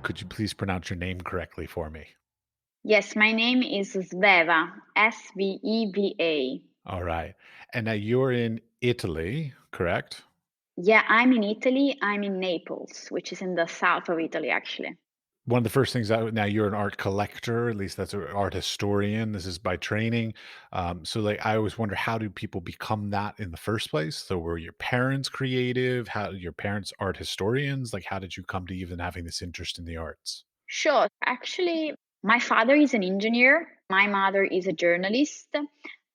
Could you please pronounce your name correctly for me? Yes, my name is Sveva, Sveva. All right. And now you're in Italy, correct? Yeah, I'm in Italy. I'm in Naples, which is in the south of Italy, actually. One of the first things now you're an art collector, at least that's an art historian. This is by training. So like I always wonder, how do people become that in the first place? So were your parents creative? How your parents art historians? Like how did you come to even having this interest in the arts? Sure. Actually, my father is an engineer, my mother is a journalist,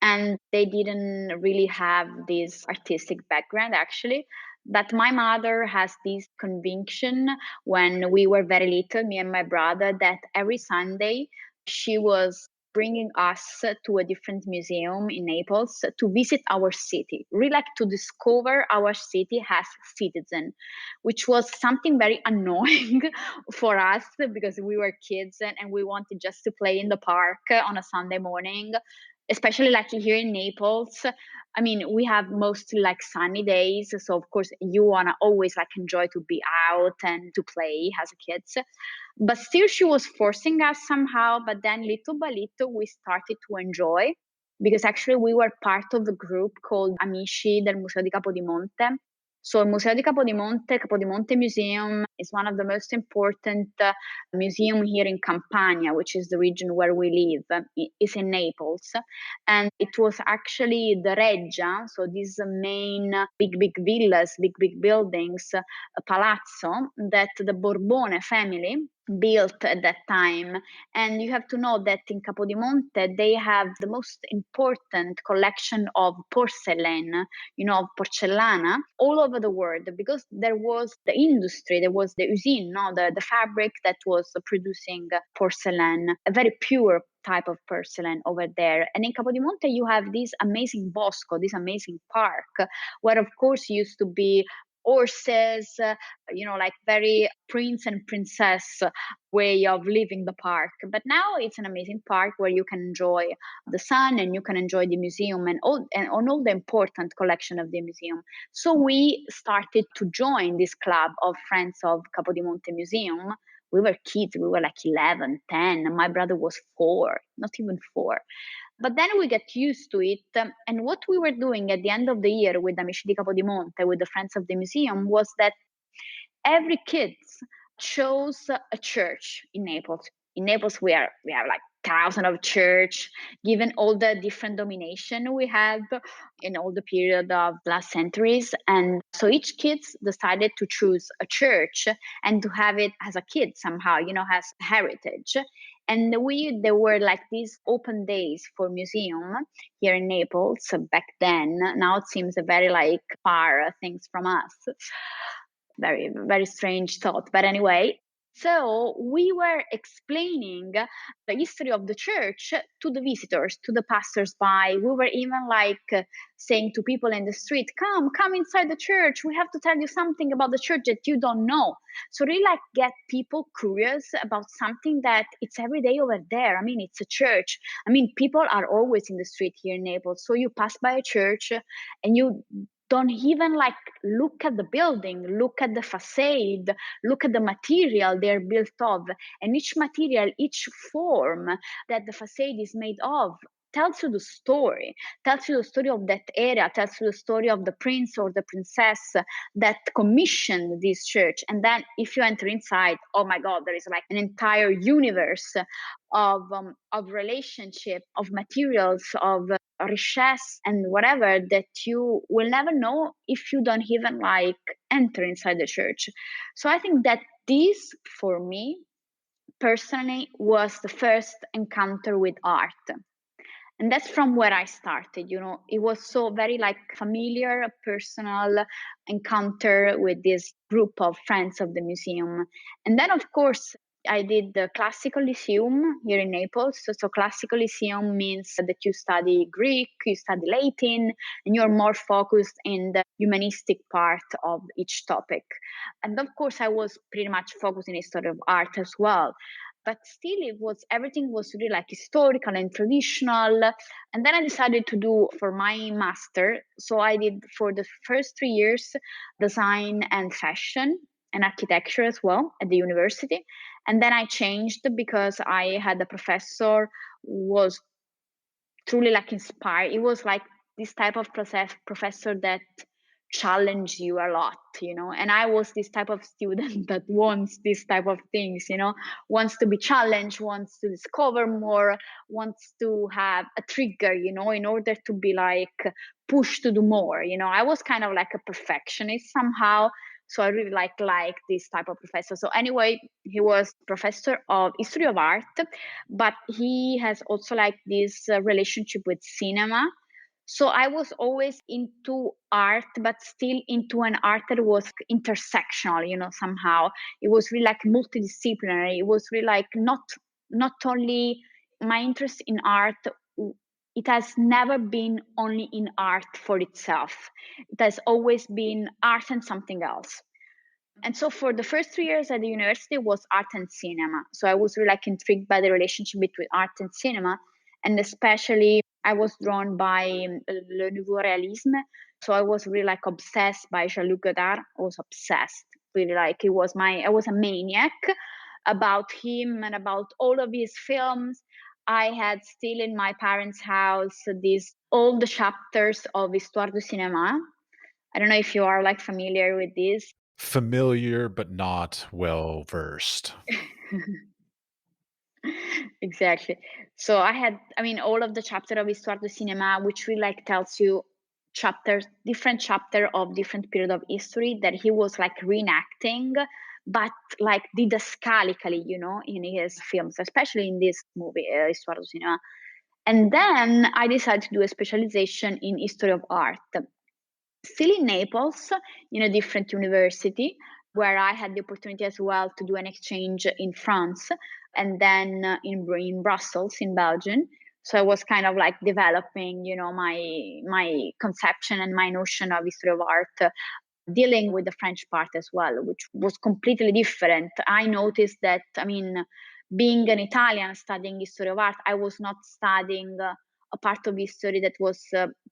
and they didn't really have this artistic background, actually. But my mother has this conviction when we were very little, me and my brother, that every Sunday she was bringing us to a different museum in Naples to visit our city, really like to discover our city as citizen, which was something very annoying for us because we were kids and we wanted just to play in the park on a Sunday morning, especially like here in Naples. I mean, we have mostly like sunny days, so of course you wanna always like enjoy to be out and to play as a kids. But still, she was forcing us somehow. But then, little by little, we started to enjoy because actually we were part of a group called Amici del Museo di Capodimonte. So Museo di Capodimonte, Capodimonte Museum is one of the most important museum here in Campania, which is the region where we live. It's in Naples, and it was actually the Reggia, so these main big villas, big buildings, a palazzo that the Borbone family built at that time. And you have to know that in Capodimonte they have the most important collection of porcelain, of porcellana all over the world, because there was the industry, there was the usine, no, the fabric that was producing porcelain, a very pure type of porcelain over there. And in Capodimonte you have this amazing bosco, this amazing park, where of course used to be horses, like very prince and princess way of living the park. But now it's an amazing park where you can enjoy the sun and you can enjoy the museum and on all the important collection of the museum. So we started to join this club of friends of Capodimonte Museum. We were kids, we were like 11, 10. And my brother was 4, not even 4. But then we get used to it. And what we were doing at the end of the year with Amici di Capodimonte, with the friends of the museum, was that every kid chose a church in Naples. In Naples, we have like thousands of church, given all the different domination we had in all the period of last centuries. And so each kids decided to choose a church and to have it as a kid somehow, as heritage. And there were like these open days for museum here in Naples back then. Now it seems a very like far things from us. Very, very strange thought. But anyway, so we were explaining the history of the church to the visitors, to the passers-by. We were even like saying to people in the street, come inside the church. We have to tell you something about the church that you don't know. So really like get people curious about something that it's every day over there. I mean, it's a church. I mean, people are always in the street here in Naples. So you pass by a church and you don't even like look at the building, look at the facade, look at the material they're built of. And each material, each form that the facade is made of tells you the story of that area, tells you the story of the prince or the princess that commissioned this church. And then if you enter inside, oh my God, there is like an entire universe of relationship, of materials, of richesse and whatever that you will never know if you don't even like enter inside the church. So I think that this for me personally was the first encounter with art. And that's from where I started. It was so very like familiar, personal encounter with this group of friends of the museum. And then of course I did the classical lyceum here in Naples. So classical lyceum means that you study Greek, you study Latin, and you're more focused in the humanistic part of each topic. And of course I was pretty much focused in history of art as well. but still it was everything was really like historical and traditional. And then I decided to do for my master. So I did for the first 3 years design and fashion and architecture as well at the university. And then I changed because I had a professor who was truly like inspired. It was like this type of professor that challenge you a lot, and I was this type of student that wants this type of things, wants to be challenged, wants to discover more, wants to have a trigger, in order to be like pushed to do more. I was kind of like a perfectionist somehow, so I really like this type of professor. So anyway, he was professor of history of art, but he has also like this relationship with cinema. So I was always into art, but still into an art that was intersectional, somehow. It was really like multidisciplinary. It was really like not only my interest in art, it has never been only in art for itself. It has always been art and something else. And so for the first 3 years at the university was art and cinema. So I was really like intrigued by the relationship between art and cinema. And especially I was drawn by Le Nouveau Realisme. So I was really like obsessed by Jean-Luc Godard. I was obsessed. Really like I was a maniac about him and about all of his films. I had still in my parents' house these old chapters of Histoire du Cinéma. I don't know if you are like familiar with this. Familiar, but not well versed. Exactly. So I mean, all of the chapter of Histoire du Cinéma, which really like tells you different chapter of different period of history that he was like reenacting, but like didascalically, in his films, especially in this movie, Histoire du Cinéma. And then I decided to do a specialization in history of art, still in Naples, in a different university, where I had the opportunity as well to do an exchange in France and then in Brussels, in Belgium. So I was kind of like developing, my conception and my notion of history of art, dealing with the French part as well, which was completely different. I noticed that, I mean, being an Italian studying history of art, I was not studying a part of history that was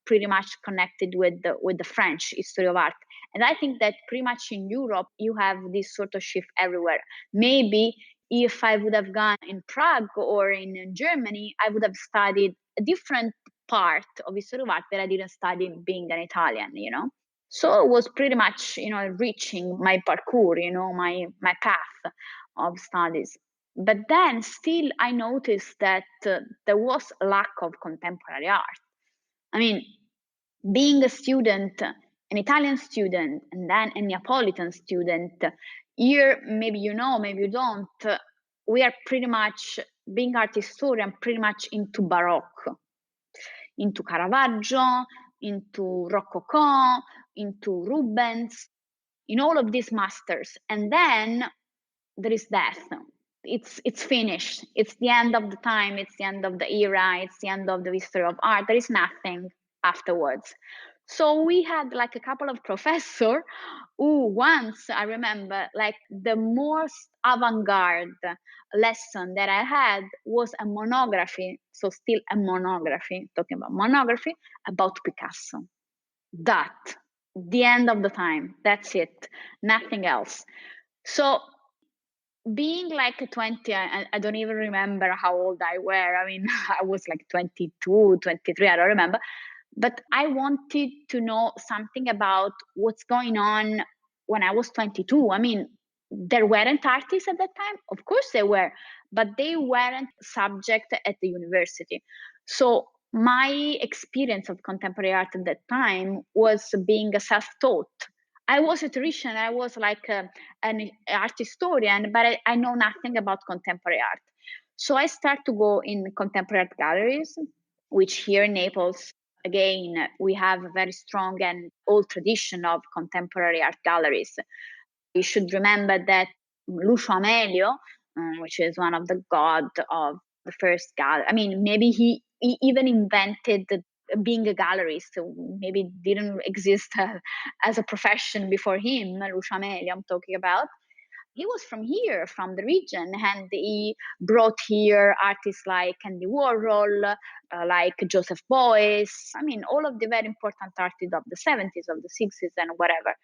pretty much connected with the French history of art. And I think that pretty much in Europe, you have this sort of shift everywhere. Maybe if I would have gone in Prague or in Germany, I would have studied a different part of history of art that I didn't study being an Italian. So it was pretty much, reaching my parcours, my path of studies. But then still I noticed that there was a lack of contemporary art. I mean, being a student, an Italian student, and then a Neapolitan student, here, maybe you know, maybe you don't, we are pretty much, being art historian, pretty much into Baroque, into Caravaggio, into Rococo, into Rubens, in all of these masters. And then there is death. It's finished. It's the end of the time. It's the end of the era. It's the end of the history of art. There is nothing afterwards. So we had like a couple of professor who once I remember like the most avant-garde lesson that I had was a monography. So still a monography, talking about monography about Picasso. That the end of the time. That's it. Nothing else. So being like 20, I don't even remember how old I were. I mean, I was like 22, 23, I don't remember. But I wanted to know something about what's going on when I was 22. I mean, there weren't artists at that time. Of course they were, but they weren't subject at the university. So my experience of contemporary art at that time was being self-taught. I was a theorician. I was like an art historian, but I know nothing about contemporary art. So I start to go in contemporary art galleries, which here in Naples, again, we have a very strong and old tradition of contemporary art galleries. You should remember that Lucio Amelio, which is one of the god of the first gallery. I mean, maybe he even invented being a gallerist. So maybe didn't exist as a profession before him. Lucio Amelio, I'm talking about. he was from here, from the region, and he brought here artists like Andy Warhol, like Joseph Beuys. I mean, all of the very important artists of the 70s, of the 60s, and whatever.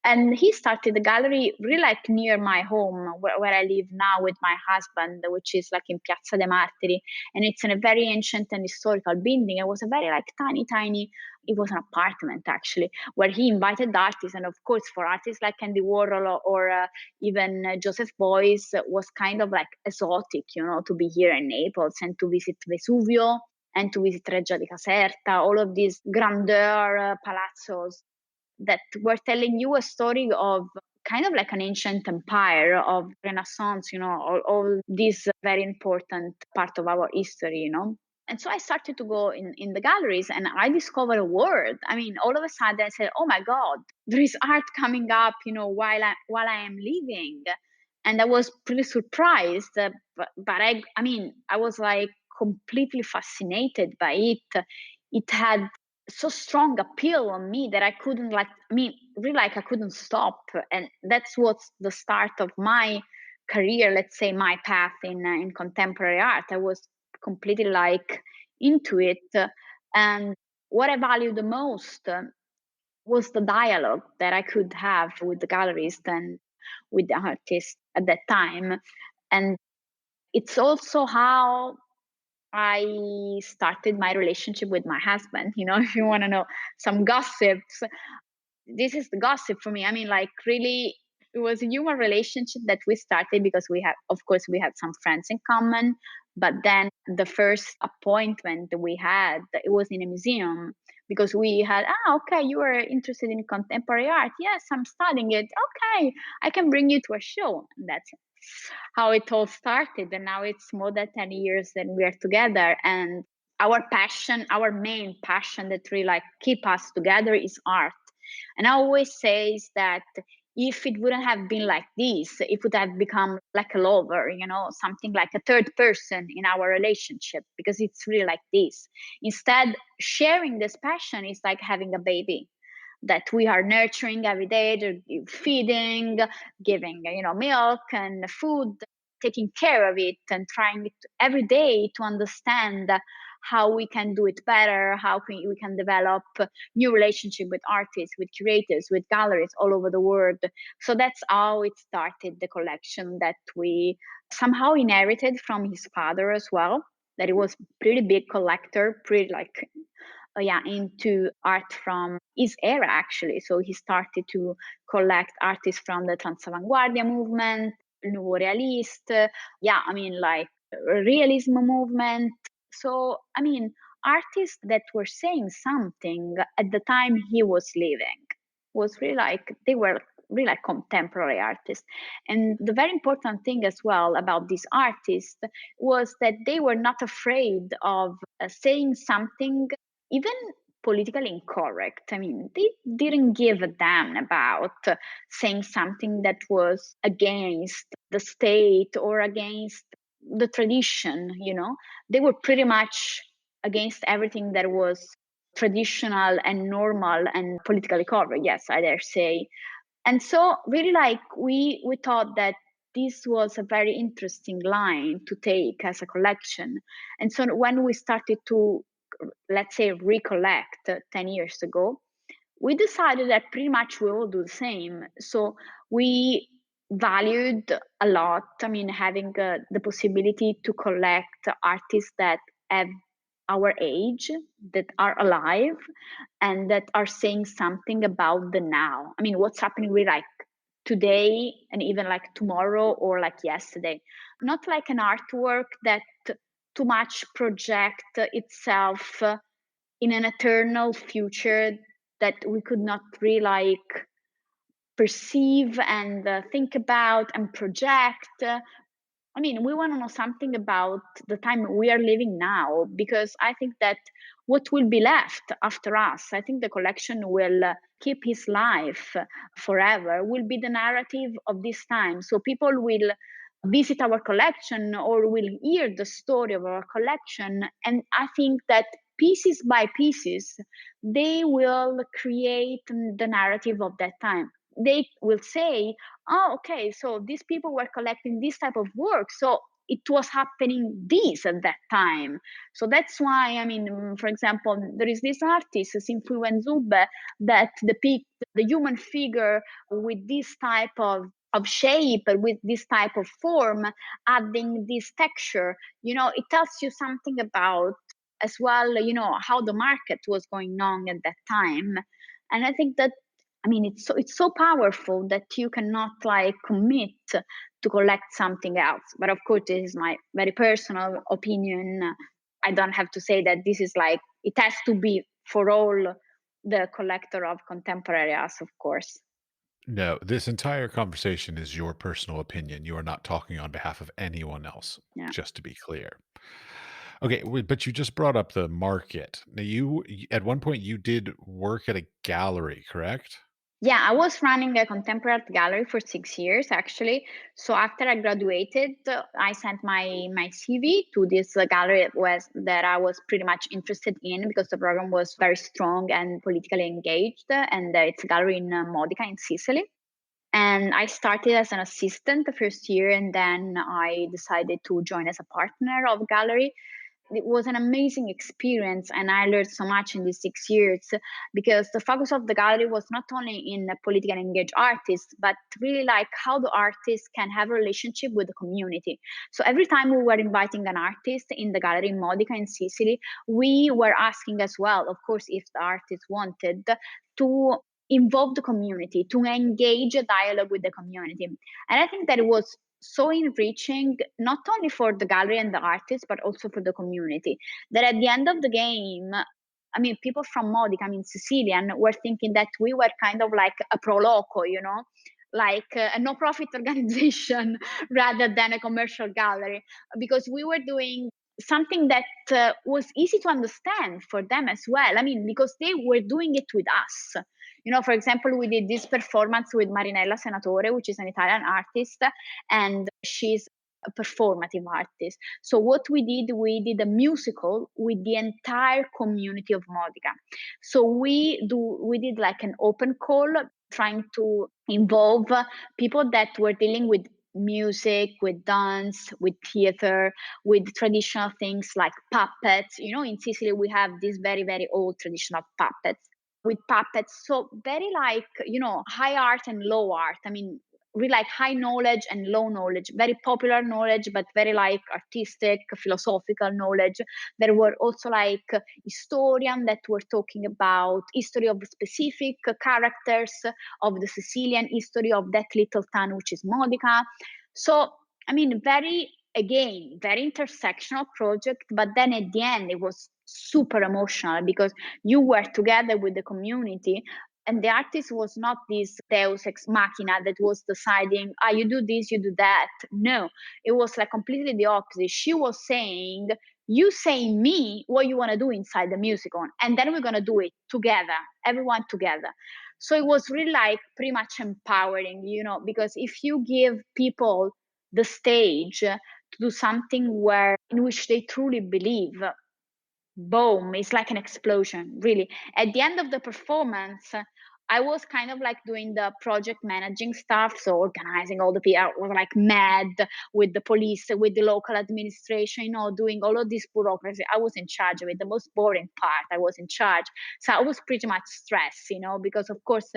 And he started the gallery really like near my home, where I live now with my husband, which is like in Piazza de' Martiri, and it's in a very ancient and historical building. It was a very like tiny, it was an apartment actually, where he invited artists. And of course, for artists like Andy Warhol or even Joseph Beuys, was kind of like exotic, to be here in Naples and to visit Vesuvio and to visit Reggia di Caserta, all of these grandeur palazzos that were telling you a story of kind of like an ancient empire of Renaissance, all this very important part of our history. And so I started to go in the galleries and I discovered a world. I mean, all of a sudden I said, oh my God, there is art coming up, while I am living. And I was pretty surprised. But I was like completely fascinated by it. It had so strong appeal on me that I couldn't really like I couldn't stop. And that's what's the start of my career, let's say my path in contemporary art. I was completely like into it. And what I value the most was the dialogue that I could have with the gallerist and with the artist at that time. And it's also how I started my relationship with my husband. If you want to know some gossips, this is the gossip for me. I mean, like, really, it was a human relationship that we started because of course, we had some friends in common. But then the first appointment we had, it was in a museum because we had, okay, you are interested in contemporary art. Yes, I'm studying it. Okay, I can bring you to a show. And that's how it all started. And now it's more than 10 years that we are together. And our passion, our main passion that really like keep us together is art. And I always say is that if it wouldn't have been like this, it would have become like a lover, something like a third person in our relationship, because it's really like this. Instead, sharing this passion is like having a baby that we are nurturing every day, feeding, giving, milk and food, taking care of it, and trying every day to understand how we can do it better, how we can develop new relationship with artists, with curators, with galleries all over the world. So that's how it started, the collection that we somehow inherited from his father as well, that he was pretty big collector, pretty like into art from his era actually. So he started to collect artists from the Transavanguardia movement, Nouveau Realist, like realism movement. So artists that were saying something at the time he was living, was really like they were really like contemporary artists. And the very important thing as well about these artists was that they were not afraid of saying something even politically incorrect. I mean, they didn't give a damn about saying something that was against the state or against the tradition. They were pretty much against everything that was traditional and normal and politically correct. Yes, I dare say. And so really like we thought that this was a very interesting line to take as a collection. And so when we started to, let's say, recollect 10 years ago, we decided that pretty much we will do the same. So we valued a lot, having the possibility to collect artists that have our age, that are alive, and that are saying something about the now. What's happening with like today and even like tomorrow or like yesterday. Not like an artwork that too much project itself in an eternal future that we could not really like perceive and think about and project. We want to know something about the time we are living now, because I think that what will be left after us, I think the collection will keep his life forever, will be the narrative of this time. So people will visit our collection or will hear the story of our collection. And I think that pieces by pieces, they will create the narrative of that time. they will say, "Oh, okay, so these people were collecting this type of work, so it was happening this at that time." So that's why, I mean, for example, there is this artist, Sinfu Wenzube, that depict the human figure with this type of shape, with this type of form, adding this texture. It tells you something about as well, how the market was going on at that time. And I think that, I mean, it's so powerful that you cannot like commit to collect something else. But of course, this is my very personal opinion. I don't have to say that this is like it has to be for all the collector of contemporary art, of course. No, this entire conversation is your personal opinion. You are not talking on behalf of anyone else, Yeah. just to be clear. Okay, but you just brought up the market. Now, at one point you did work at a gallery, correct? Yeah, I was running a contemporary art gallery for 6 years, actually. So after I graduated, I sent my CV to this gallery that I was pretty much interested in because the program was very strong and politically engaged, and it's a gallery in Modica in Sicily. And I started as an assistant the first year, and then I decided to join as a partner of gallery. It was an amazing experience, and I learned so much in these 6 years because the focus of the gallery was not only in politically engaged artists, but really like how the artist can have a relationship with the community. So every time we were inviting an artist in the gallery in Modica in Sicily, we were asking as well, of course, if the artist wanted to involve the community, to engage a dialogue with the community. And I think that it was so enriching, not only for the gallery and the artists, but also for the community. That at the end of the game, I mean, people from Modica, I mean, Sicilian, were thinking that we were kind of like a pro loco, like a no profit organization rather than a commercial gallery, because we were doing something that was easy to understand for them as well. I mean, because they were doing it with us. For example, we did this performance with Marinella Senatore, which is an Italian artist, and she's a performative artist. So what we did a musical with the entire community of Modica. So we did like an open call trying to involve people that were dealing with music, with dance, with theater, with traditional things like puppets. In Sicily we have these very, very old traditional puppets with puppets. So very like, high art and low art. I mean, really like high knowledge and low knowledge, very popular knowledge, but very like artistic, philosophical knowledge. There were also like historians that were talking about history of specific characters of the Sicilian history of that little town, which is Modica. So, I mean, very intersectional project, but then at the end, it was super emotional because you were together with the community, and the artist was not this deus ex machina that was deciding, you do this, you do that. No, it was like completely the opposite. She was saying, you say me what you want to do inside the musical, and then we're going to do it together, everyone together. So it was really like pretty much empowering, because if you give people the stage to do something where in which they truly believe, boom, it's like an explosion, really. At the end of the performance, I was kind of like doing the project managing stuff, so organizing all the people. I was like mad with the police, with the local administration, doing all of this bureaucracy. I was in charge of it. The most boring part, I was in charge. So I was pretty much stressed, because of course,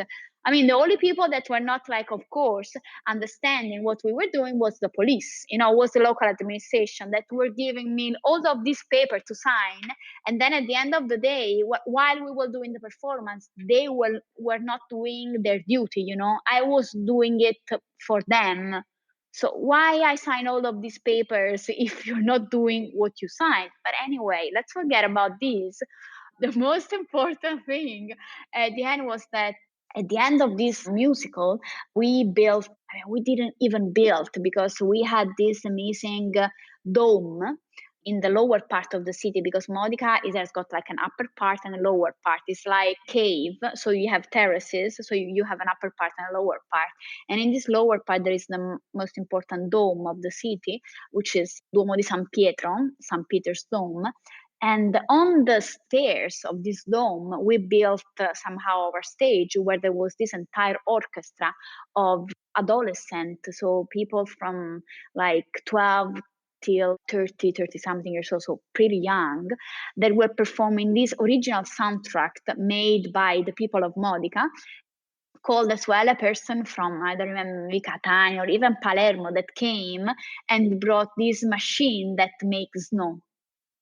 I mean, the only people that were not like, of course, understanding what we were doing was the police, was the local administration that were giving me all of this paper to sign. And then at the end of the day, while we were doing the performance, they were not doing their duty. I was doing it for them. So why I sign all of these papers if you're not doing what you signed? But anyway, let's forget about this. The most important thing at the end was that at the end of this musical, we didn't even build because we had this amazing dome in the lower part of the city, because Modica has got like an upper part and a lower part. It's like cave, so you have terraces, so you have an upper part and a lower part. And in this lower part, there is the most important dome of the city, which is Duomo di San Pietro, St. Peter's Dome. And on the stairs of this dome, we built somehow our stage where there was this entire orchestra of adolescents, so people from like 12 till 30, 30 something years old, so pretty young, that were performing this original soundtrack made by the people of Modica, called as well a person from, I don't remember, maybe Catania or even Palermo, that came and brought this machine that makes snow.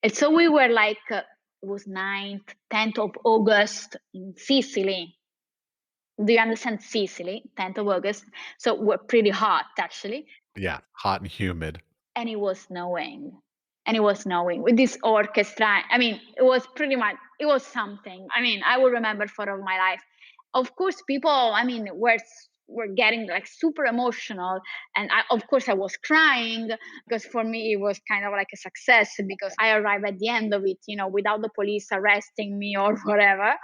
And so we were like, it was 9th, 10th of August in Sicily. Do you understand Sicily? 10th of August. So we're pretty hot actually. Yeah, hot and humid. And it was snowing. And it was snowing with this orchestra. I mean, it was pretty much, it was something. I mean, I will remember for all my life. Of course, people, I mean, were getting like super emotional, and of course I was crying because for me it was kind of like a success because I arrived at the end of it, without the police arresting me or whatever.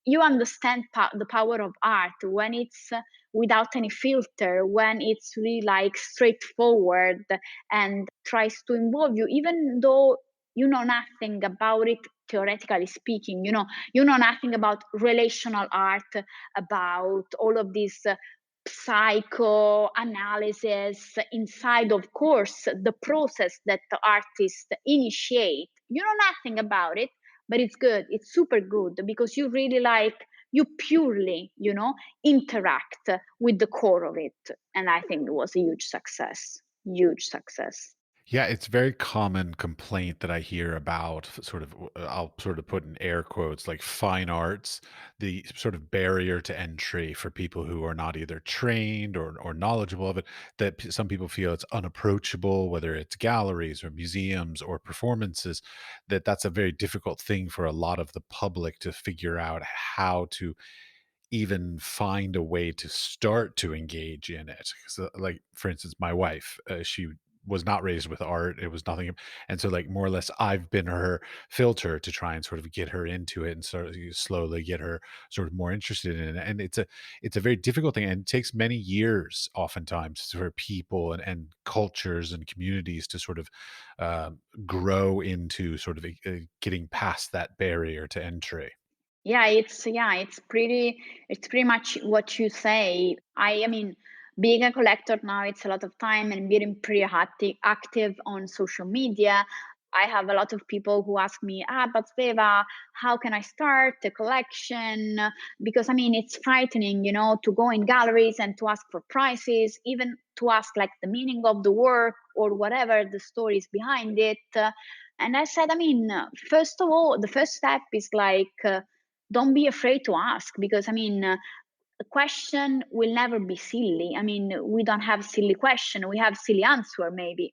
You understand the power of art when it's without any filter, when it's really like straightforward and tries to involve you, even though you know nothing about it theoretically speaking. You know nothing about relational art, about all of this psychoanalysis inside, of course, the process that the artist initiate. You know nothing about it, but it's good. It's super good because you really like, you purely, interact with the core of it. And I think it was a huge success. Huge success. Yeah, it's very common complaint that I hear about sort of I'll sort of put in air quotes like fine arts, the sort of barrier to entry for people who are not either trained or knowledgeable of it, that some people feel it's unapproachable, whether it's galleries or museums or performances, that's a very difficult thing for a lot of the public to figure out how to even find a way to start to engage in it. So, like for instance, my wife, she was not raised with art. It was nothing, and so like more or less, I've been her filter to try and sort of get her into it and sort of slowly get her sort of more interested in it. And it's a very difficult thing, and it takes many years, oftentimes, for people and cultures and communities to sort of grow into sort of getting past that barrier to entry. Yeah, it's pretty much what you say. I mean, being a collector now, it's a lot of time and being pretty active on social media. I have a lot of people who ask me, but Sveva, how can I start a collection? Because I mean, it's frightening, to go in galleries and to ask for prices, even to ask like the meaning of the work or whatever the stories behind it. And I said, I mean, first of all, the first step is like, don't be afraid to ask, because I mean, a question will never be silly. I mean, we don't have silly question, we have silly answer maybe.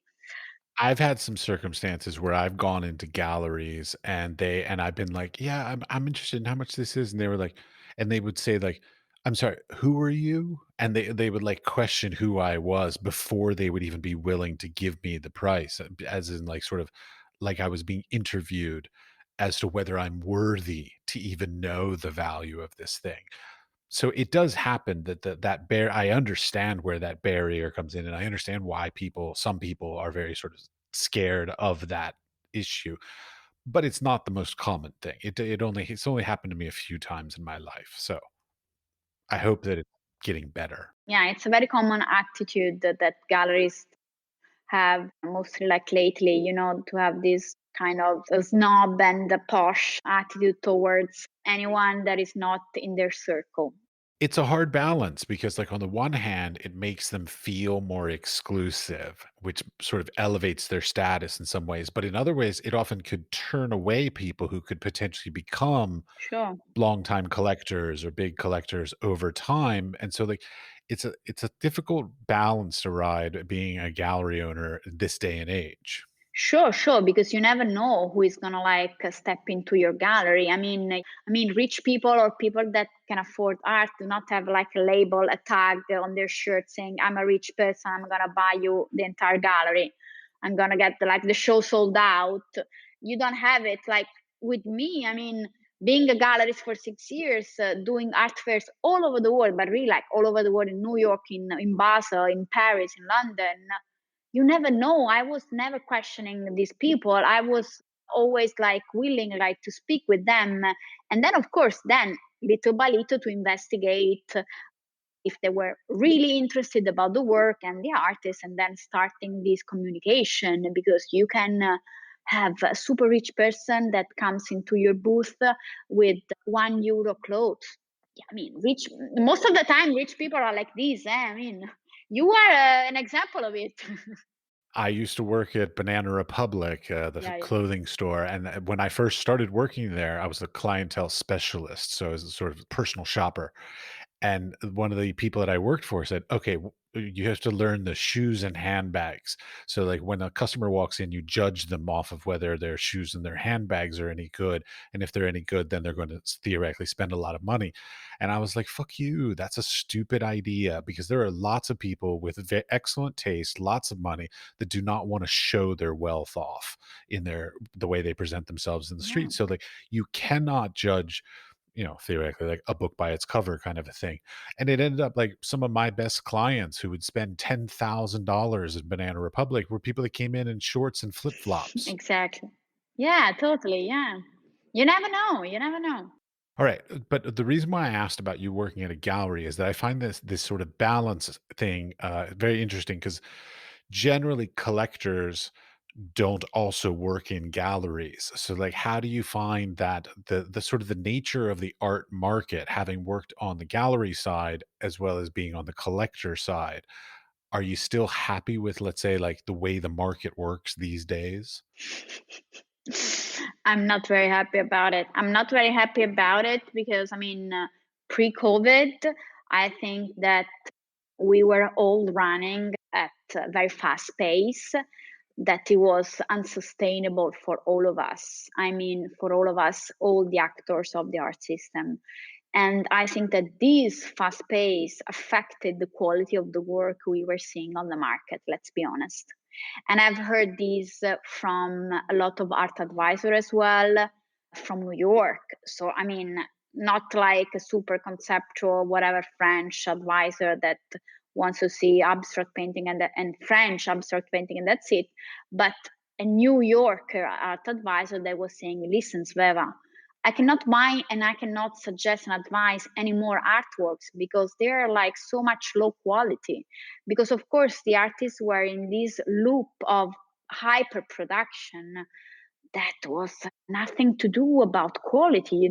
I've had some circumstances where I've gone into galleries and I've been like, "Yeah, I'm interested in how much this is," and they were like, and they would say like, "I'm sorry, who are you?" And they would like question who I was before they would even be willing to give me the price, as in like sort of like I was being interviewed as to whether I'm worthy to even know the value of this thing. So it does happen that I understand where that barrier comes in, and I understand why some people are very sort of scared of that issue, but it's not the most common thing. It's only happened to me a few times in my life, so I hope that it's getting better. Yeah, it's a very common attitude that galleries have, mostly like lately, to have this kind of a snob and a posh attitude towards anyone that is not in their circle. It's a hard balance because, like, on the one hand, it makes them feel more exclusive, which sort of elevates their status in some ways, but in other ways, it often could turn away people who could potentially become Sure. longtime collectors or big collectors over time, and so, like, it's a difficult balance to ride being a gallery owner this day and age. Sure, sure, because you never know who is gonna like step into your gallery. I mean, rich people or people that can afford art do not have like a label, a tag on their shirt saying, "I'm a rich person. I'm gonna buy you the entire gallery. I'm gonna get the show sold out." You don't have it like with me. I mean, being a gallerist for 6 years, doing art fairs all over the world, but really like all over the world, in New York, in Basel, in Paris, in London. You never know. I was never questioning these people. I was always like willing like to speak with them, and then of course then little by little to investigate if they were really interested about the work and the artist, and then starting this communication, because you can have a super rich person that comes into your booth with €1 clothes. Yeah, I mean, rich, most of the time rich people are like this, eh? I mean, you are an example of it. I used to work at Banana Republic, the Yeah, yeah. clothing store, and when I first started working there, I was a clientele specialist, so I was a sort of personal shopper. And one of the people that I worked for said, "Okay, you have to learn the shoes and handbags." So, like, when a customer walks in, you judge them off of whether their shoes and their handbags are any good, and if they're any good, then they're going to theoretically spend a lot of money. And I was like, "Fuck you! That's a stupid idea," because there are lots of people with excellent taste, lots of money that do not want to show their wealth off in the way they present themselves in the Yeah. street. So, like, you cannot judge, theoretically, like a book by its cover kind of a thing. And it ended up like some of my best clients who would spend $10,000 at Banana Republic were people that came in shorts and flip flops. Exactly. Yeah, totally. Yeah. You never know. You never know. All right, but the reason why I asked about you working at a gallery is that I find this sort of balance thing very interesting because generally collectors don't also work in galleries. So, like, how do you find that the sort of the nature of the art market, having worked on the gallery side as well as being on the collector side, are you still happy with, let's say, like, the way the market works these days? I'm not very happy about it. I'm not very happy about it because, I mean, pre-COVID, I think that we were all running at a very fast pace, that it was unsustainable for all of us. I mean, for all of us, all the actors of the art system. And I think that this fast pace affected the quality of the work we were seeing on the market, let's be honest. And I've heard these from a lot of art advisor as well from New York. So, I mean, not like a super conceptual, whatever French advisor that wants to see abstract painting and French abstract painting, and that's it. But a New Yorker art advisor that was saying, listen, Sveva, I cannot buy and I cannot suggest and advise any more artworks because they're like so much low quality. Because of course the artists were in this loop of hyper production that was nothing to do about quality.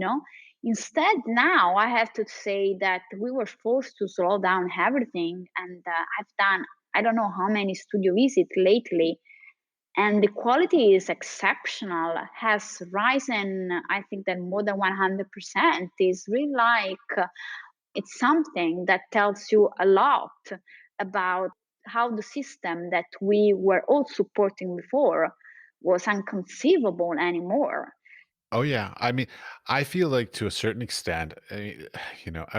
Instead, now I have to say that we were forced to slow down everything, and I've done I don't know how many studio visits lately, and the quality is exceptional, has risen, I think that more than 100%. Is really like it's something that tells you a lot about how the system that we were all supporting before was unconceivable anymore. Oh, yeah. I mean, I feel like to a certain extent,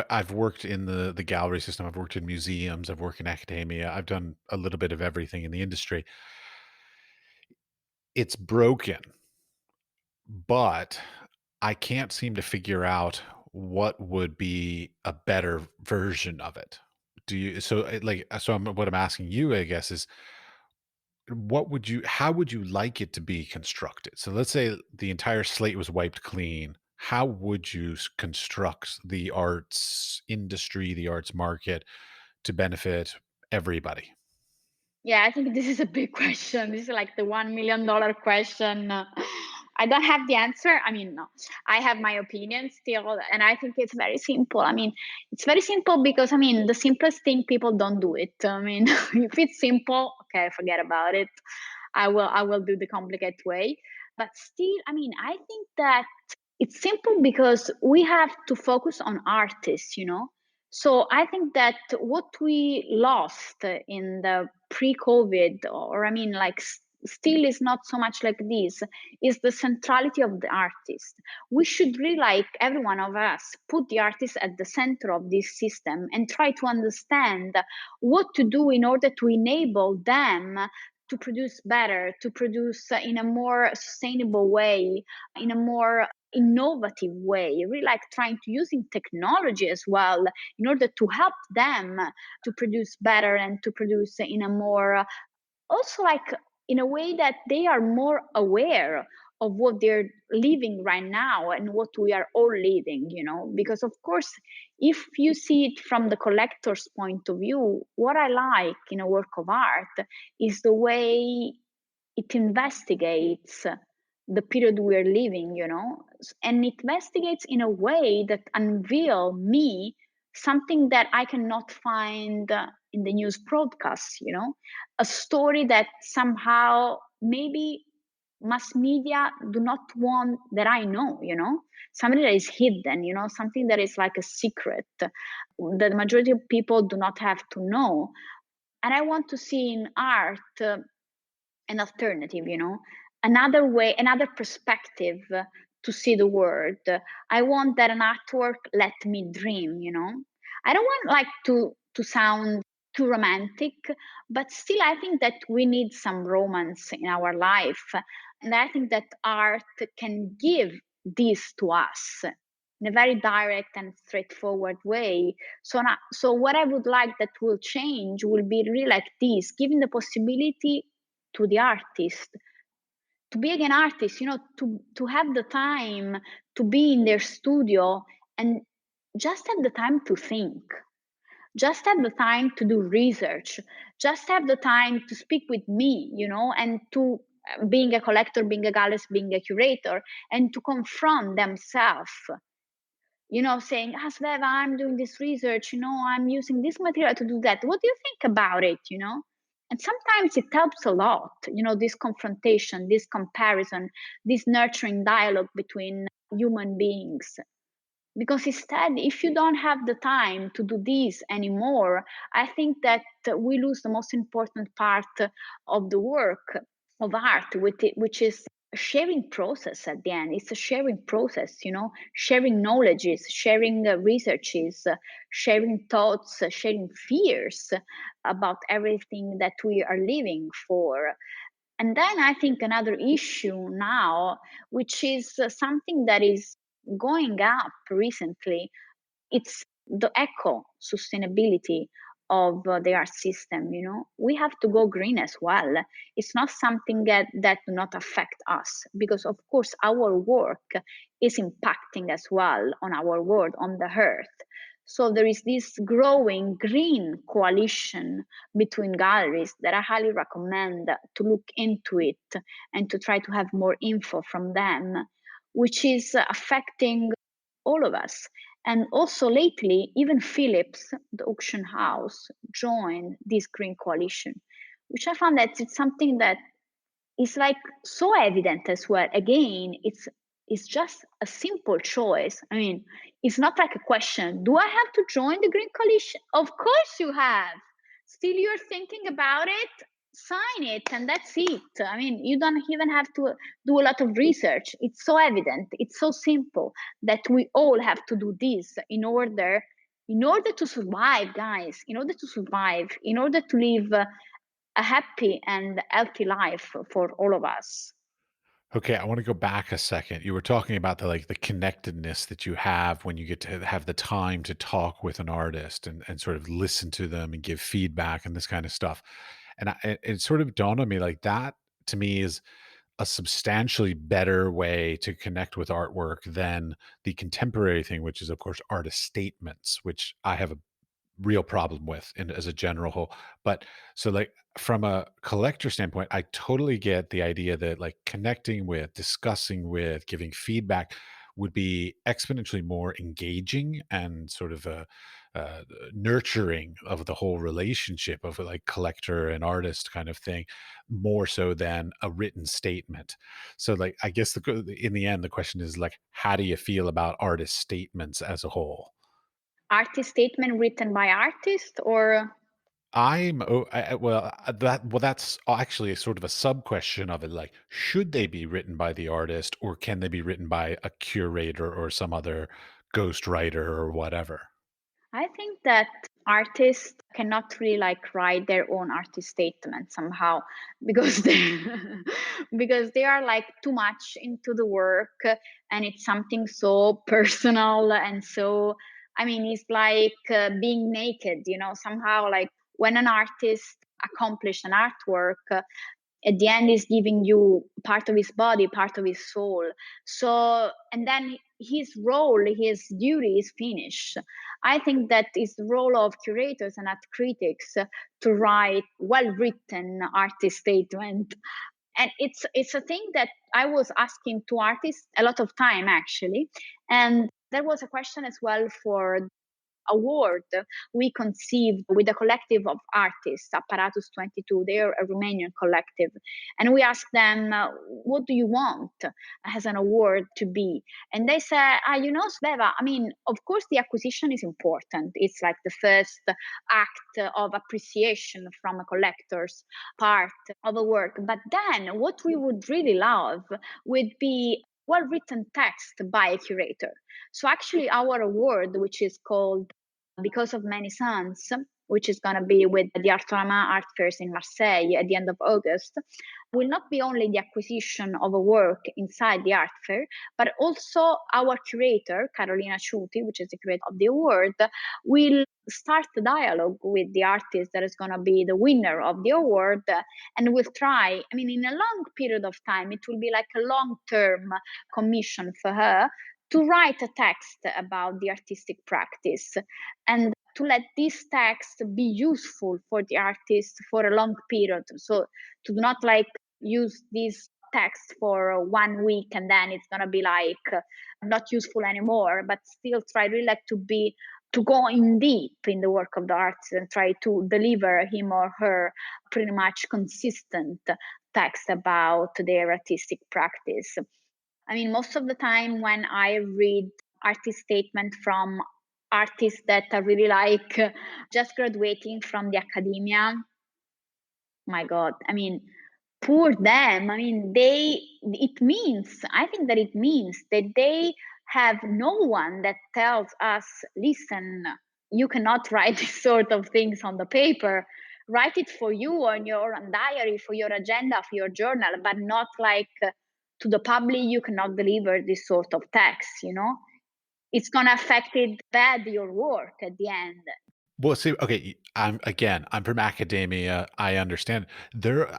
I've worked in the gallery system, I've worked in museums, I've worked in academia, I've done a little bit of everything in the industry. It's broken, but I can't seem to figure out what would be a better version of it. Do you so, what I'm asking you, I guess, is how would you like it to be constructed? So let's say the entire slate was wiped clean. How would you construct the arts industry, the arts market to benefit everybody? Yeah, I think this is a big question. This is like the $1 million question. I don't have the answer. I mean, no, I have my opinion still, and I think it's very simple. I mean, it's very simple because I mean, the simplest thing people don't do it. I mean, if it's simple, okay, forget about it. I will do the complicated way. But still, I mean, I think that it's simple because we have to focus on artists. So I think that what we lost in the pre-COVID, or I mean, like still is not so much like this, is the centrality of the artist. We should really, like every one of us, put the artist at the center of this system and try to understand what to do in order to enable them to produce better, to produce in a more sustainable way, in a more innovative way, really like trying to using technology as well in order to help them to produce better and to produce in a more also like in a way that they are more aware of what they're living right now and what we are all living, because of course, if you see it from the collector's point of view, what I like in a work of art is the way it investigates the period we're living, and it investigates in a way that unveil me something that I cannot find in the news broadcasts, a story that somehow maybe mass media do not want that I know, something that is hidden, something that is like a secret that the majority of people do not have to know. And I want to see in art an alternative, another way, another perspective to see the world. I want that an artwork let me dream, I don't want like to sound too romantic, but still I think that we need some romance in our life. And I think that art can give this to us in a very direct and straightforward way. So what I would like that will change will be really like this, giving the possibility to the artist to be an artist, to have the time to be in their studio and just have the time to think, just have the time to do research, just have the time to speak with me, and to being a collector, being a gallerist, being a curator, and to confront themselves, saying, ah, Sveva, I'm doing this research, I'm using this material to do that. What do you think about it, And sometimes it helps a lot, this confrontation, this comparison, this nurturing dialogue between human beings. Because instead, if you don't have the time to do this anymore, I think that we lose the most important part of the work of art, which is a sharing process at the end. It's a sharing process, sharing knowledges, sharing researches, sharing thoughts, sharing fears about everything that we are living for. And then I think another issue now, which is something that is going up recently, it's the eco sustainability of the art system. We have to go green as well. It's not something that do not affect us, because of course our work is impacting as well on our world, on the earth. So there is this growing green coalition between galleries that I highly recommend to look into it and to try to have more info from them, which is affecting all of us. And also lately, even Philips, the auction house, joined this green coalition, which I found that it's something that is like so evident as well. Again, it's just a simple choice. I mean, it's not like a question, do I have to join the green coalition? Of course you have. Still you're thinking about it, sign it, and that's it. I mean, you don't even have to do a lot of research. It's so evident, it's so simple that we all have to do this in order to survive, guys, in order to survive, in order to live a happy and healthy life for all of us. Okay, I want to go back a second. You were talking about the connectedness that you have when you get to have the time to talk with an artist and sort of listen to them and give feedback and this kind of stuff. And it sort of dawned on me like that to me is a substantially better way to connect with artwork than the contemporary thing, which is of course artist statements, which I have a real problem with and as a general whole. But so like from a collector standpoint, I totally get the idea that like connecting with, discussing with, giving feedback would be exponentially more engaging and sort of a nurturing of the whole relationship of like collector and artist kind of thing, more so than a written statement. So like I guess in the end the question is like how do you feel about artist statements as a whole? Artist statement written by artist or That's actually a sort of a sub question of it, like, should they be written by the artist or can they be written by a curator or some other ghostwriter or whatever? I think that artists cannot really like write their own artist statement somehow because they because they are like too much into the work, and it's something so personal and so, I mean, it's like being naked, somehow like when an artist accomplished an artwork, At the end, he's giving you part of his body, part of his soul. So, and then his role, his duty is finished. I think that it's the role of curators and art critics to write well-written artist statement. And it's a thing that I was asking to artists a lot of time actually. And there was a question as well for award we conceived with a collective of artists, Apparatus 22. They're a Romanian collective. And we asked them, what do you want as an award to be? And they said, Sveva, I mean, of course, the acquisition is important. It's like the first act of appreciation from a collector's part of a work. But then what we would really love would be well written text by a curator. So actually, our award, which is called Because of Many Suns, which is going to be with the Artorama Art Fairs in Marseille at the end of August, will not be only the acquisition of a work inside the art fair, but also our curator, Carolina Ciuti, which is the curator of the award, will start the dialogue with the artist that is going to be the winner of the award, and will try, I mean, in a long period of time, it will be like a long term commission for her to write a text about the artistic practice and to let this text be useful for the artist for a long period. So to not like use this text for 1 week and then it's gonna be like not useful anymore, but still try really like to go in deep in the work of the artist and try to deliver him or her pretty much consistent text about their artistic practice. I mean, most of the time when I read artist statement from artists that are really like just graduating from the academia, my God, I mean, poor them. I mean, it means, I think that it means that they have no one that tells us, listen, you cannot write these sort of things on the paper. Write it for you on your diary, for your agenda, for your journal, but not like to the public, you cannot deliver this sort of text, you know? It's gonna affect it bad your work at the end. Well, see, okay, I'm from academia. I understand.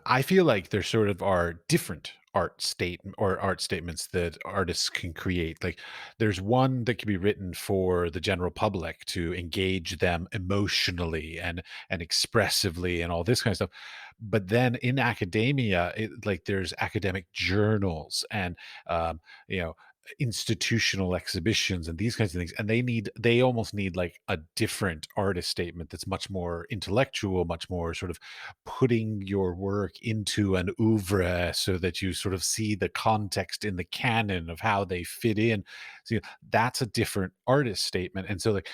I feel like there sort of are different art statements that artists can create. Like, there's one that can be written for the general public to engage them emotionally and expressively and all this kind of stuff. But then in academia, like there's academic journals and um, you know institutional exhibitions and these kinds of things, and they almost need like a different artist statement that's much more intellectual, much more sort of putting your work into an oeuvre so that you sort of see the context in the canon of how they fit in. So that's a different artist statement. And so like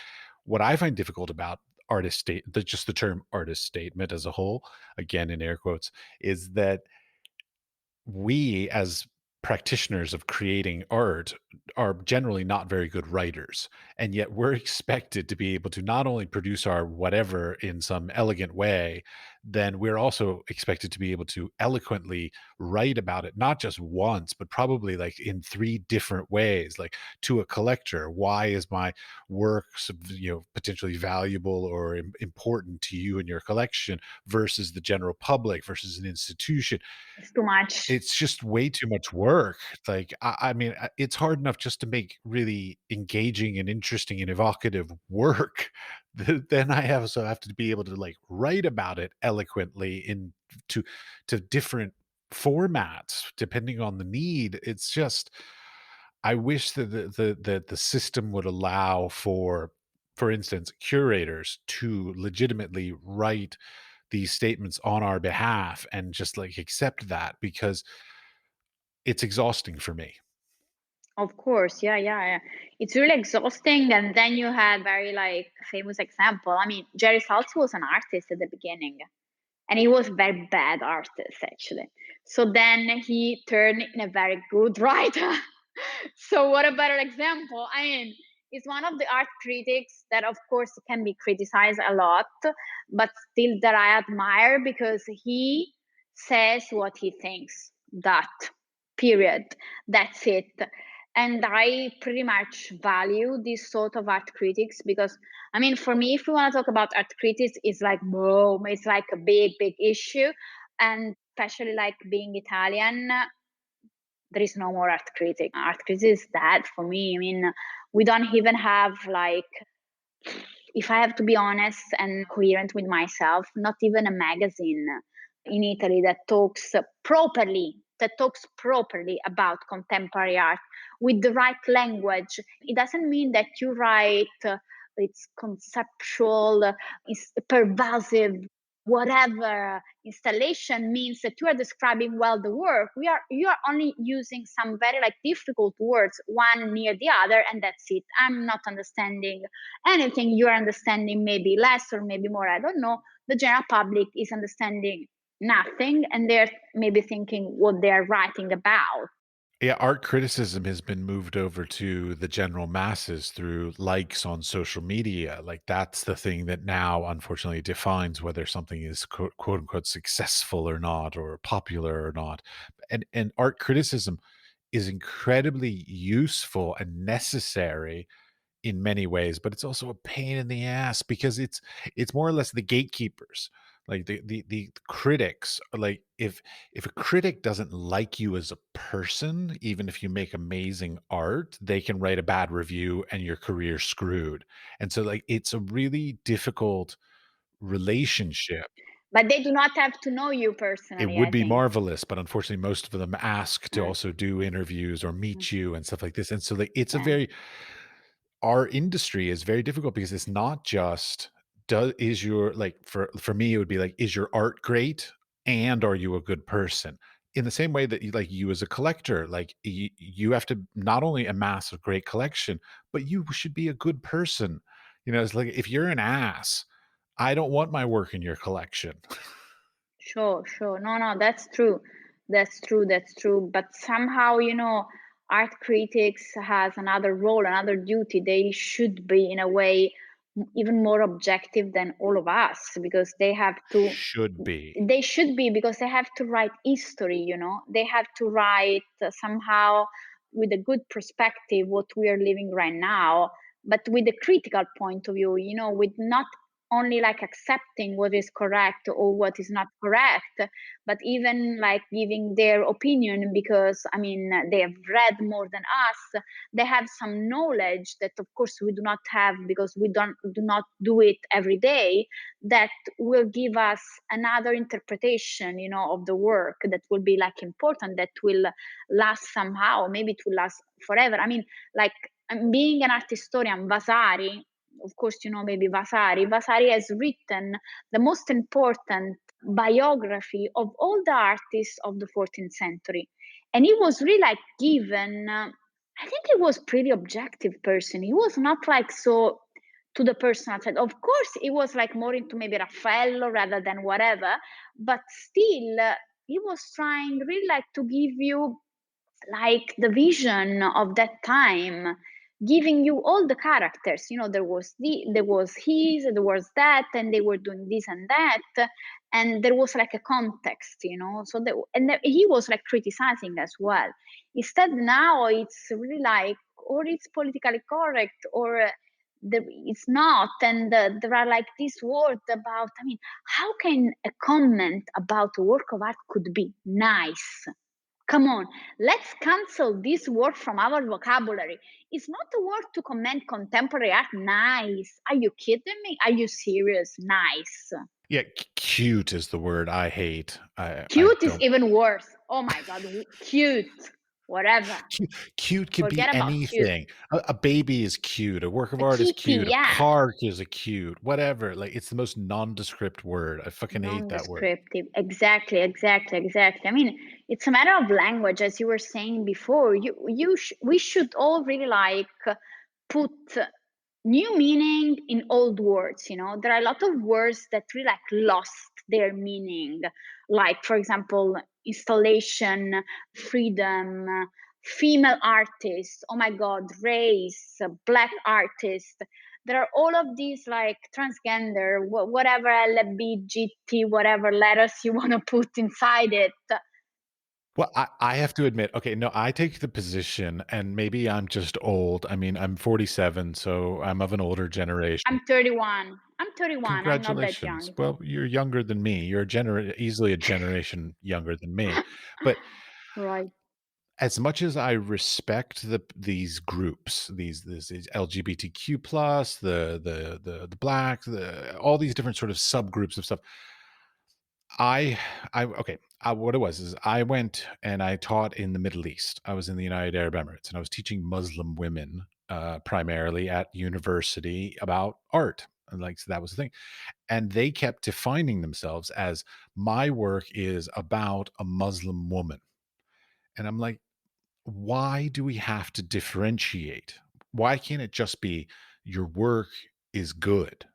what I find difficult about just the term artist statement as a whole, again in air quotes, is that we as practitioners of creating art are generally not very good writers, and yet we're expected to be able to not only produce our whatever in some elegant way, then we're also expected to be able to eloquently write about it, not just once but probably like in three different ways. Like, to a collector, why is my work potentially valuable or important to you and your collection versus the general public versus an institution. It's too much. It's just way too much work. Like, I mean, it's hard enough just to make really engaging and interesting and evocative work. Then I also have to be able to, like, write about it eloquently in to to different formats depending on the need. It's just I wish that the system would allow for instance, curators to legitimately write these statements on our behalf and just like accept that, because it's exhausting for me. Of course, yeah, yeah, yeah. It's really exhausting. And then you had very like famous example. I mean, Jerry Saltz was an artist at the beginning, and he was a very bad artist actually. So then he turned in a very good writer. So what a better example. I mean, he's one of the art critics that of course can be criticized a lot, but still that I admire because he says what he thinks. That period. That's it. And I pretty much value this sort of art critics because I mean, for me, if we want to talk about art critics, it's like boom, it's like a big, big issue. And especially like being Italian, there is no more art critic. Art critic is dead for me. I mean, we don't even have like, if I have to be honest and coherent with myself, not even a magazine in Italy that talks properly about contemporary art with the right language. It doesn't mean that you write it's conceptual, it's pervasive, whatever installation means that you are describing well the work. You are only using some very like difficult words one near the other, and that's it. I'm not understanding anything. You're understanding maybe less or maybe more, I don't know. The general public is understanding nothing, and they're maybe thinking what they're writing about. Yeah, art criticism has been moved over to the general masses through likes on social media. Like that's the thing that now unfortunately defines whether something is quote unquote successful or not or popular or not. And art criticism is incredibly useful and necessary in many ways, but it's also a pain in the ass because it's more or less the gatekeepers, like the critics. Like if a critic doesn't like you as a person, even if you make amazing art, they can write a bad review and your career's screwed. And so like it's a really difficult relationship. But they do not have to know you It personally, would I be think. marvelous, but unfortunately most of them ask to Uh, also do interviews or mm, meet you and stuff like this. And so like it's a okay. very our industry is very difficult because it's not just does is your like for me it would be like is your art great and are you a good person, in the same way that you as a collector, like you have to not only amass a great collection but you should be a good person. It's like if you're an ass, I don't want my work in your collection. Sure, sure. No, no, that's true. That's true. That's true. But somehow, art critics has another role, another duty. They should be, in a way, even more objective than all of us because they have to. Should be. They should be because they have to write history. They have to write somehow with a good perspective what we are living right now, but with a critical point of view. With not only like accepting what is correct or what is not correct, but even like giving their opinion because I mean they have read more than us. They have some knowledge that of course we do not have because we do not do it every day, that will give us another interpretation, of the work that will be like important, that will last somehow. Maybe it will last forever. I mean, like being an art historian, Vasari, of course, maybe Vasari. Vasari has written the most important biography of all the artists of the 14th century. And he was really like given, I think he was pretty objective person. He was not like so to the personal side. Of course, it was like more into maybe Raffaello rather than whatever, but still, he was trying really like to give you like the vision of that time, giving you all the characters. There was his, there was that, and they were doing this and that, and there was like a context. He was like criticizing as well. Instead, now it's really like, or it's politically correct, or it's not, and there are like these words about. I mean, how can a comment about a work of art could be nice? Come on, let's cancel this word from our vocabulary. It's not a word to comment contemporary art. Nice. Are you kidding me? Are you serious? Nice. Yeah, cute is the word I hate. I Cute is don't. even worse. Oh my God, cute. Whatever. Cute can be Forget about cute. anything. A baby is cute, a work of A art is kitty, cute, a yeah. car is a cute, whatever. Like, it's the most nondescript word. I fucking hate that word. Non-descriptive. Exactly, exactly, exactly. I mean, it's a matter of language, as you were saying before. We should all really like put new meaning in old words. There are a lot of words that really like lost their meaning, like for example, installation, freedom, female artist, oh my god, race, black artist. There are all of these like transgender, whatever, lbgt, whatever letters you want to put inside it. Well, I have to admit, okay, no, I take the position, and maybe I'm just old. I mean, I'm 47, so I'm of an older generation. I'm 31. I'm 31. I'm not that Congratulations. young. Well, you're younger than me. You're easily a generation younger than me. But Right. as much as I respect these groups, these LGBTQ plus, the black, the all these different sort of subgroups of stuff, I okay, what it was is I went and I taught in the Middle East. I was in the United Arab Emirates, and I was teaching Muslim women, primarily at university about art, and, like, so that was the thing, and they kept defining themselves as, "My work is about a Muslim woman," and I'm like, "Why do we have to differentiate? Why can't it just be, your work is good?"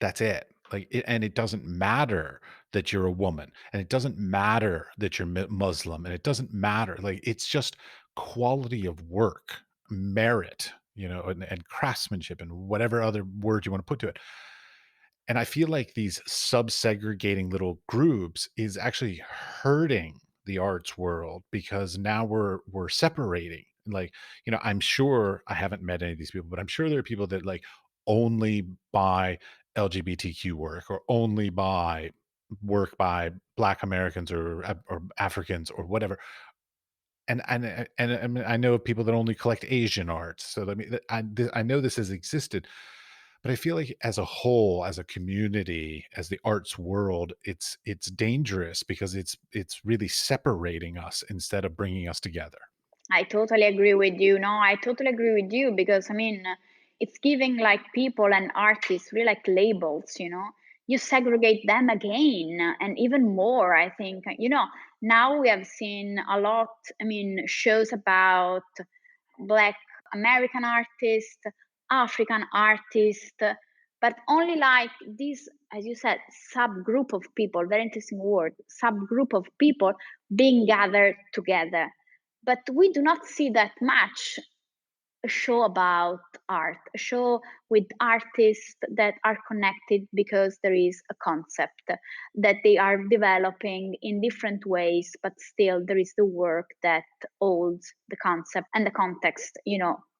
That's it. Like, and it doesn't matter that you're a woman, and it doesn't matter that you're Muslim, and it doesn't matter. Like, it's just quality of work, merit, and craftsmanship, and whatever other word you want to put to it. And I feel like these sub-segregating little groups is actually hurting the arts world because now we're separating. Like, I'm sure I haven't met any of these people, but I'm sure there are people that like only buy LGBTQ work or only buy work by Black Americans or Africans or whatever. And I mean, I know of people that only collect Asian art. So I mean, I know this has existed, but I feel like as a whole, as a community, as the arts world, it's dangerous because it's really separating us instead of bringing us together. I totally agree with you. No, I totally agree with you because it's giving like people and artists really like labels, you know. You segregate them again and even more, I think. Now we have seen a lot, shows about Black American artists, African artists, but only like this, as you said, subgroup of people, very interesting word, subgroup of people being gathered together. But we do not see that much a show about art, a show with artists that are connected because there is a concept that they are developing in different ways, but still there is the work that holds the concept and the context,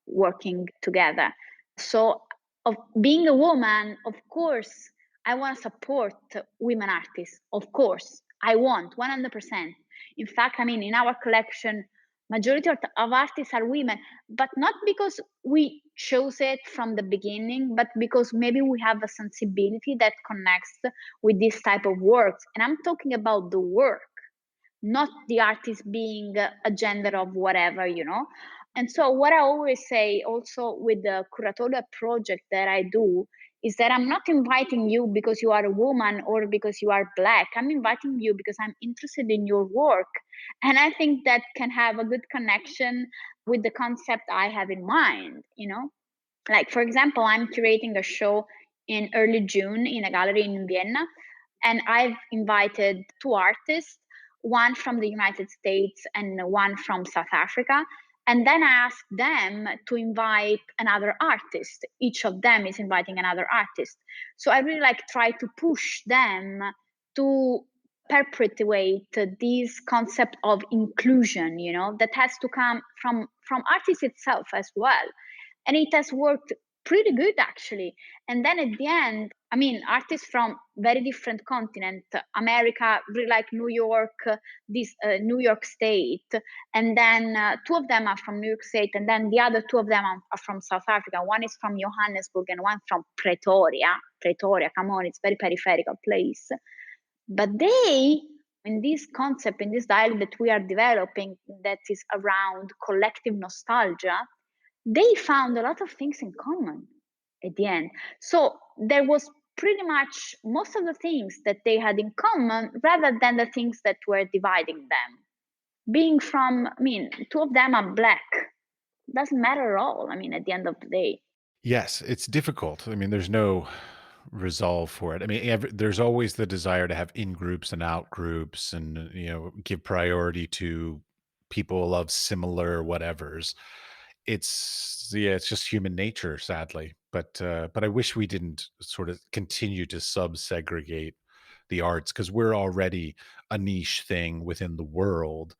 working together. So, of being a woman, of course, I want to support women artists. Of course, I want 100%. In fact, in our collection, majority of artists are women, but not because we chose it from the beginning, but because maybe we have a sensibility that connects with this type of works. And I'm talking about the work, not the artist being a gender of whatever, And so, what I always say also with the curatorial project that I do is that I'm not inviting you because you are a woman or because you are Black. I'm inviting you because I'm interested in your work. And I think that can have a good connection with the concept I have in mind. Like, for example, I'm curating a show in early June in a gallery in Vienna, and I've invited two artists, one from the United States and one from South Africa. And then I asked them to invite another artist. Each of them is inviting another artist. So I really like try to push them to perpetuate this concept of inclusion, that has to come from artists itself as well, and it has worked pretty good actually. And then at the end, artists from very different continent, America, really like New York, this New York State, and then two of them are from New York State, and then the other two of them are from South Africa. One is from Johannesburg and one from Pretoria, come on, it's very peripheral place. But they, in this concept, in this dialogue that we are developing, that is around collective nostalgia, they found a lot of things in common at the end. So there was pretty much most of the things that they had in common rather than the things that were dividing them. Being from, two of them are Black. Doesn't matter at all, at the end of the day. Yes, it's difficult. I mean, there's no resolve for it. I mean, there's always the desire to have in groups and out groups, and give priority to people of similar whatevers. It's just human nature, sadly. But I wish we didn't sort of continue to sub segregate the arts because we're already a niche thing within the world,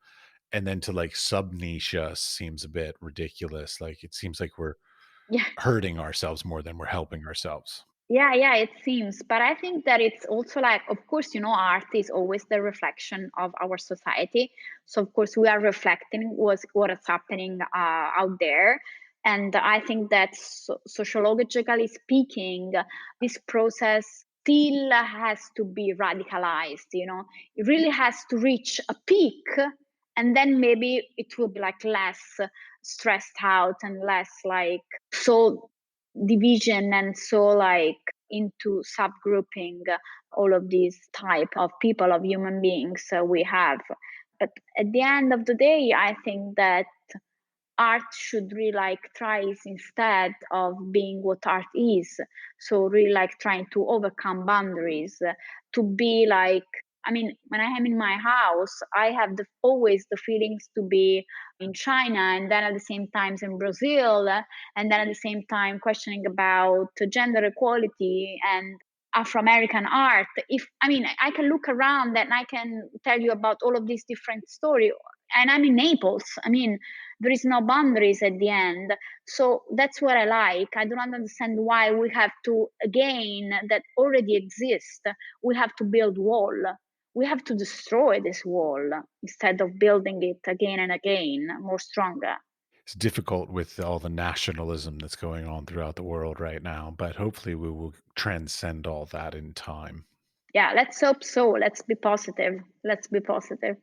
and then to like sub niche us seems a bit ridiculous. Like it seems like we're Yeah. hurting ourselves more than we're helping ourselves. Yeah, yeah, it seems. But I think that it's also like, of course, art is always the reflection of our society. So, of course, we are reflecting what is happening out there. And I think that sociologically speaking, this process still has to be radicalized. It really has to reach a peak. And then maybe it will be like less stressed out and less like so division and so like into subgrouping all of these type of people of human beings we have. But at the end of the day, I think that art should really like tries instead of being what art is, so really like trying to overcome boundaries, to be like, I mean, when I am in my house, I have always the feelings to be in China, and then at the same time in Brazil, and then at the same time questioning about gender equality and Afro-American art. If I mean, I can look around and I can tell you about all of these different stories, and I'm in Naples. I mean, there is no boundaries at the end. So that's what I like. I don't understand why we have to, again, that already exists, we have to build wall. We have to destroy this wall instead of building it again and again more stronger. It's difficult with all the nationalism that's going on throughout the world right now, but hopefully we will transcend all that in time. Yeah, let's hope so. Let's be positive. Let's be positive.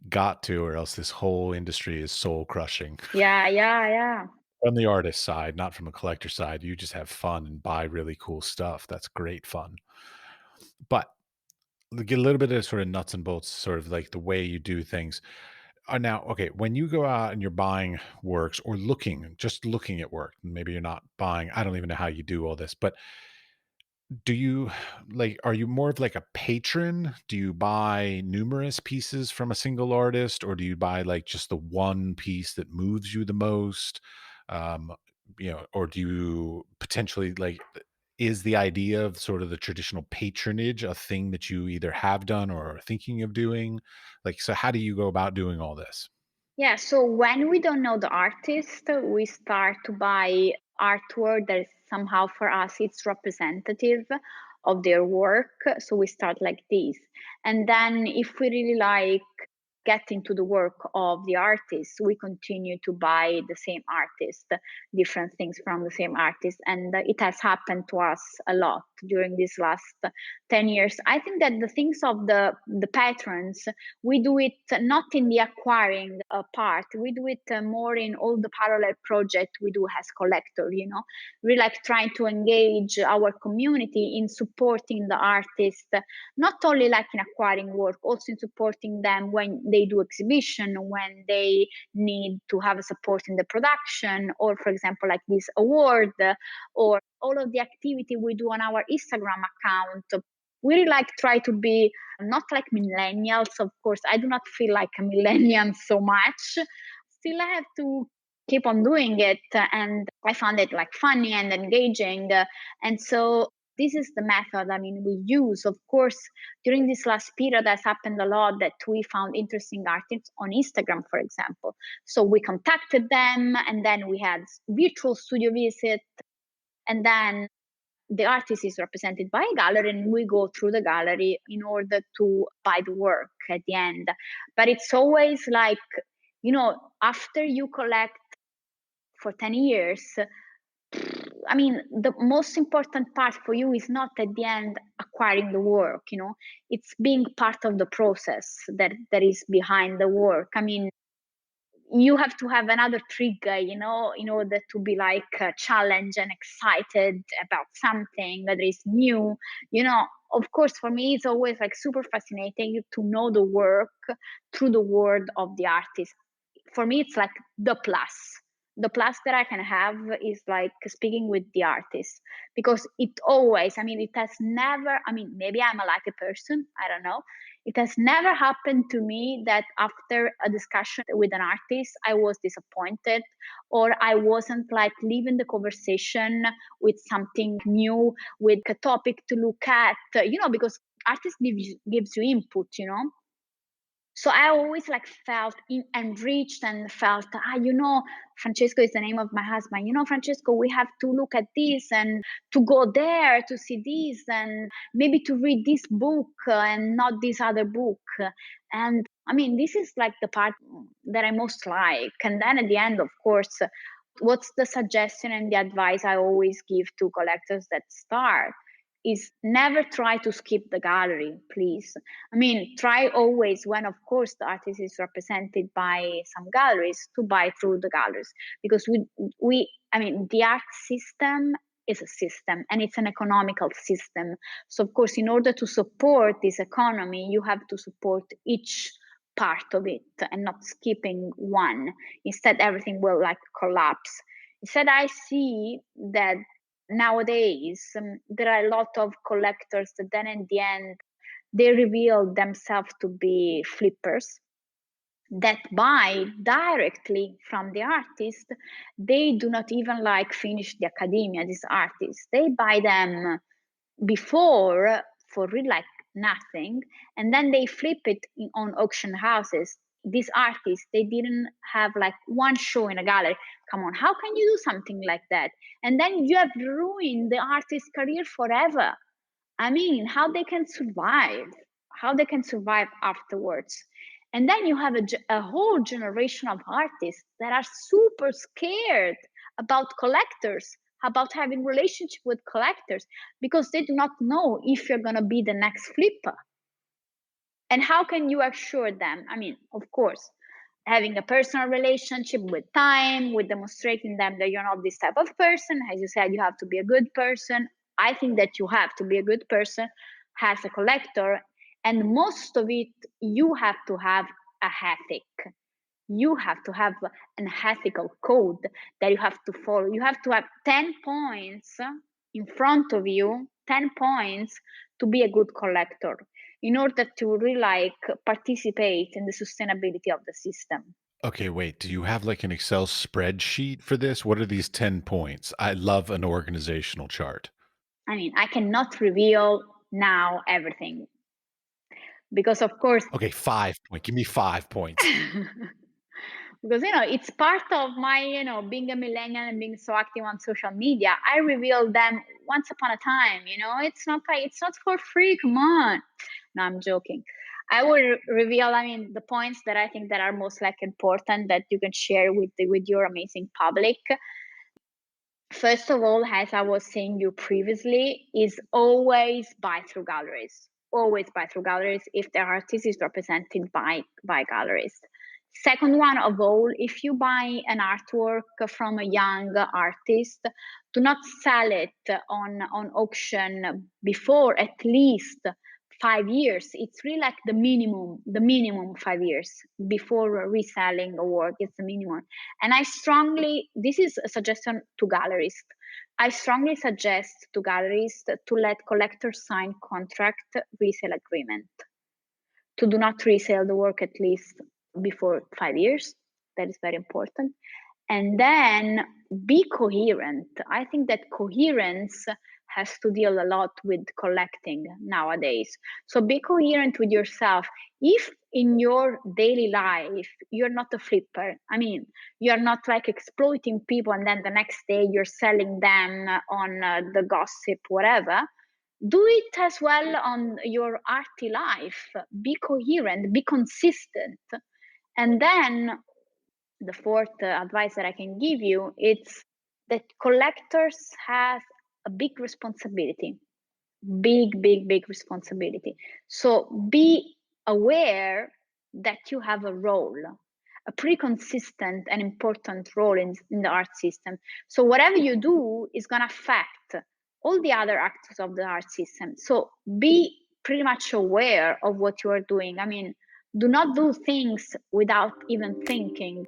Got to, or else this whole industry is soul crushing. Yeah, yeah, yeah. From the artist side, not from a collector side, you just have fun and buy really cool stuff. That's great fun. But get a little bit of sort of nuts and bolts, sort of like the way you do things. Now, okay, when you go out and you're buying works or just looking at work, maybe you're not buying, I don't even know how you do all this, but do you like, are you more of like a patron? Do you buy numerous pieces from a single artist, or do you buy like just the one piece that moves you the most? Um, or do you potentially like, is the idea of sort of the traditional patronage a thing that you either have done or are thinking of doing? Like, so how do you go about doing all this? Yeah, so when we don't know the artist, we start to buy artwork that is somehow for us it's representative of their work. So we start like this. And then if we really like get into the work of the artist, we continue to buy the same artist, different things from the same artist. And it has happened to us a lot during these last 10 years. I think that the things of the patrons, we do it not in the acquiring part, we do it more in all the parallel project we do as collector. We like trying to engage our community in supporting the artist, not only like in acquiring work, also in supporting them when they do exhibition, when they need to have a support in the production, or for example like this award, or all of the activity we do on our Instagram account. We really like try to be not like millennials. Of course, I do not feel like a millennial so much. Still, I have to keep on doing it, and I found it like funny and engaging. And so this is the method. I mean, we use, of course, during this last period. Has happened a lot that we found interesting artists on Instagram, for example. So we contacted them, and then we had virtual studio visit, and then the artist is represented by a gallery, and we go through the gallery in order to buy the work at the end. But it's always like, after you collect for 10 years, I mean, the most important part for you is not at the end acquiring the work, it's being part of the process that is behind the work. I mean, you have to have another trigger, in order to be like challenged and excited about something that is new. Of course, for me, it's always like super fascinating to know the work through the word of the artist. For me, it's like the plus. The plus that I can have is like speaking with the artist, because it always, I mean, it has never, I mean, maybe I'm a lucky person, I don't know. It has never happened to me that after a discussion with an artist, I was disappointed, or I wasn't like leaving the conversation with something new, with a topic to look at, because artist gives you input, so I always like felt enriched and felt, Francesco is the name of my husband. Francesco, we have to look at this and to go there to see this and maybe to read this book and not this other book. And I mean, this is like the part that I most like. And then at the end, of course, what's the suggestion and the advice I always give to collectors that start is never try to skip the gallery, please. I mean, try always when, of course, the artist is represented by some galleries to buy through the galleries because I mean, the art system is a system and it's an economical system. So, of course, in order to support this economy, you have to support each part of it and not skipping one. Instead, everything will like collapse. Instead, I see that nowadays there are a lot of collectors that then in the end they reveal themselves to be flippers that buy directly from the artist. They do not even like finish the academia, these artists. They buy them before for really like nothing, and then they flip it on auction houses. These artists, they didn't have like one show in a gallery. Come on, how can you do something like that? And then you have ruined the artist's career forever. I mean, how they can survive, how they can survive afterwards. And then you have a whole generation of artists that are super scared about collectors, about having relationship with collectors, because they do not know if you're going to be the next flipper. And how can you assure them? I mean, of course, having a personal relationship with time, with demonstrating them that you're not this type of person. As you said, you have to be a good person. I think that you have to be a good person as a collector. And most of it, you have to have a ethic. You have to have an ethical code that you have to follow. You have to have 10 points in front of you, 10 points to be a good collector in order to really like participate in the sustainability of the system. Okay, wait. Do you have like an Excel spreadsheet for this? What are these 10 points? I love an organizational chart. I mean, I cannot reveal now everything because, of course, Okay, 5 point. Give me 5 points. because it's part of my being a millennial and being so active on social media. I reveal them once upon a time. It's not for free. Come on. No, I'm joking. I will reveal, I mean, the points that I think that are most like important that you can share with your amazing public. First of all, as I was saying you previously, is always buy through galleries. Always buy through galleries if the artist is represented by galleries. Second one of all, if you buy an artwork from a young artist, do not sell it on auction before at least 5 years. It's really like the minimum 5 years before reselling a work. It's the minimum. And this is a suggestion to galleries. I strongly suggest to galleries to let collectors sign contract resale agreement to do not resell the work at least before 5 years. That is very important. And then be coherent. I think that coherence has to deal a lot with collecting nowadays. So be coherent with yourself. If in your daily life you're not a flipper, I mean, you're not like exploiting people and then the next day you're selling them on the gossip, whatever, do it as well on your arty life. Be coherent, be consistent. And then the fourth advice that I can give you is that collectors have a big responsibility, big responsibility. So be aware that you have a role, a pretty consistent and important role in the art system. So whatever you do is going to affect all the other actors of the art system. So be pretty much aware of what you are doing. I mean, do not do things without even thinking.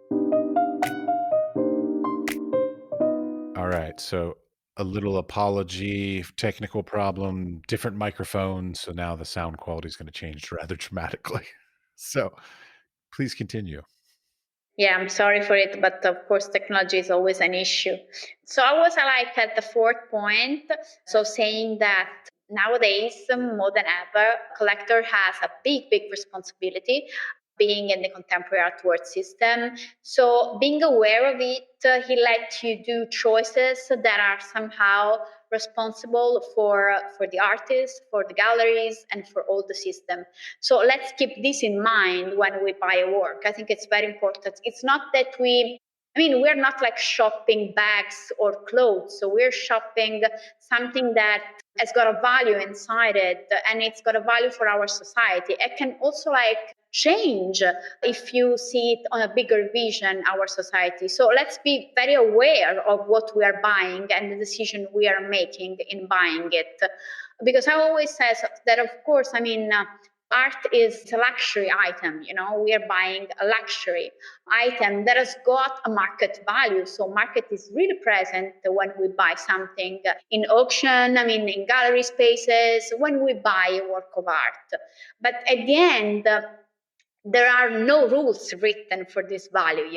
All right. So a little apology, technical problem, different microphone. So now the sound quality is going to change rather dramatically. So please continue. Yeah, I'm sorry for it, but of course, technology is always an issue. So I was like at the fourth point. So saying that nowadays, more than ever, collector has a big responsibility being in the contemporary art world system. So being aware of it, he lets you do choices that are somehow responsible for the artists, for the galleries, and for all the system. So let's keep this in mind when we buy a work. I think it's very important. It's not that we're not like shopping bags or clothes. So we're shopping something that has got a value inside it, and it's got a value for our society. It can also like change if you see it on a bigger vision, our society. So let's be very aware of what we are buying and the decision we are making in buying it. Because I always say that, of course, art is a luxury item. We are buying a luxury item that has got a market value. So market is really present when we buy something in auction, in gallery spaces, when we buy a work of art. But at the end, there are no rules written for this value.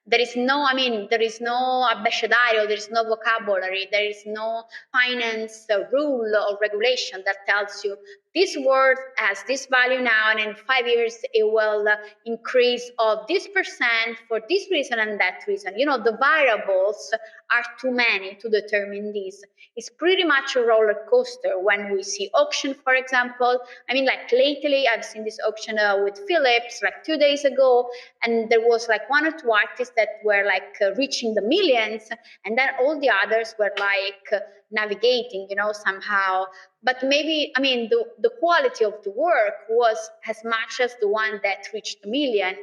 There is no abecedario, there is no vocabulary, there is no finance rule or regulation that tells you this word has this value now, and in 5 years it will increase of this percent for this reason and that reason. The variables are too many to determine this. It's pretty much a roller coaster when we see auction, for example. Like lately, I've seen this auction with Philips, like 2 days ago, and there was like one or two artists that were like reaching the millions, and then all the others were like navigating, somehow. But maybe, the quality of the work was as much as the one that reached the million.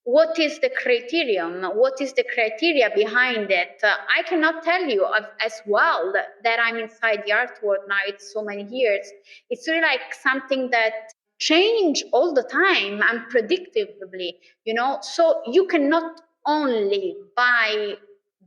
What is the criterion? What is the criteria behind it? I cannot tell you as well that I'm inside the art world now. It's so many years. It's really like something that change all the time, unpredictably. So you cannot only buy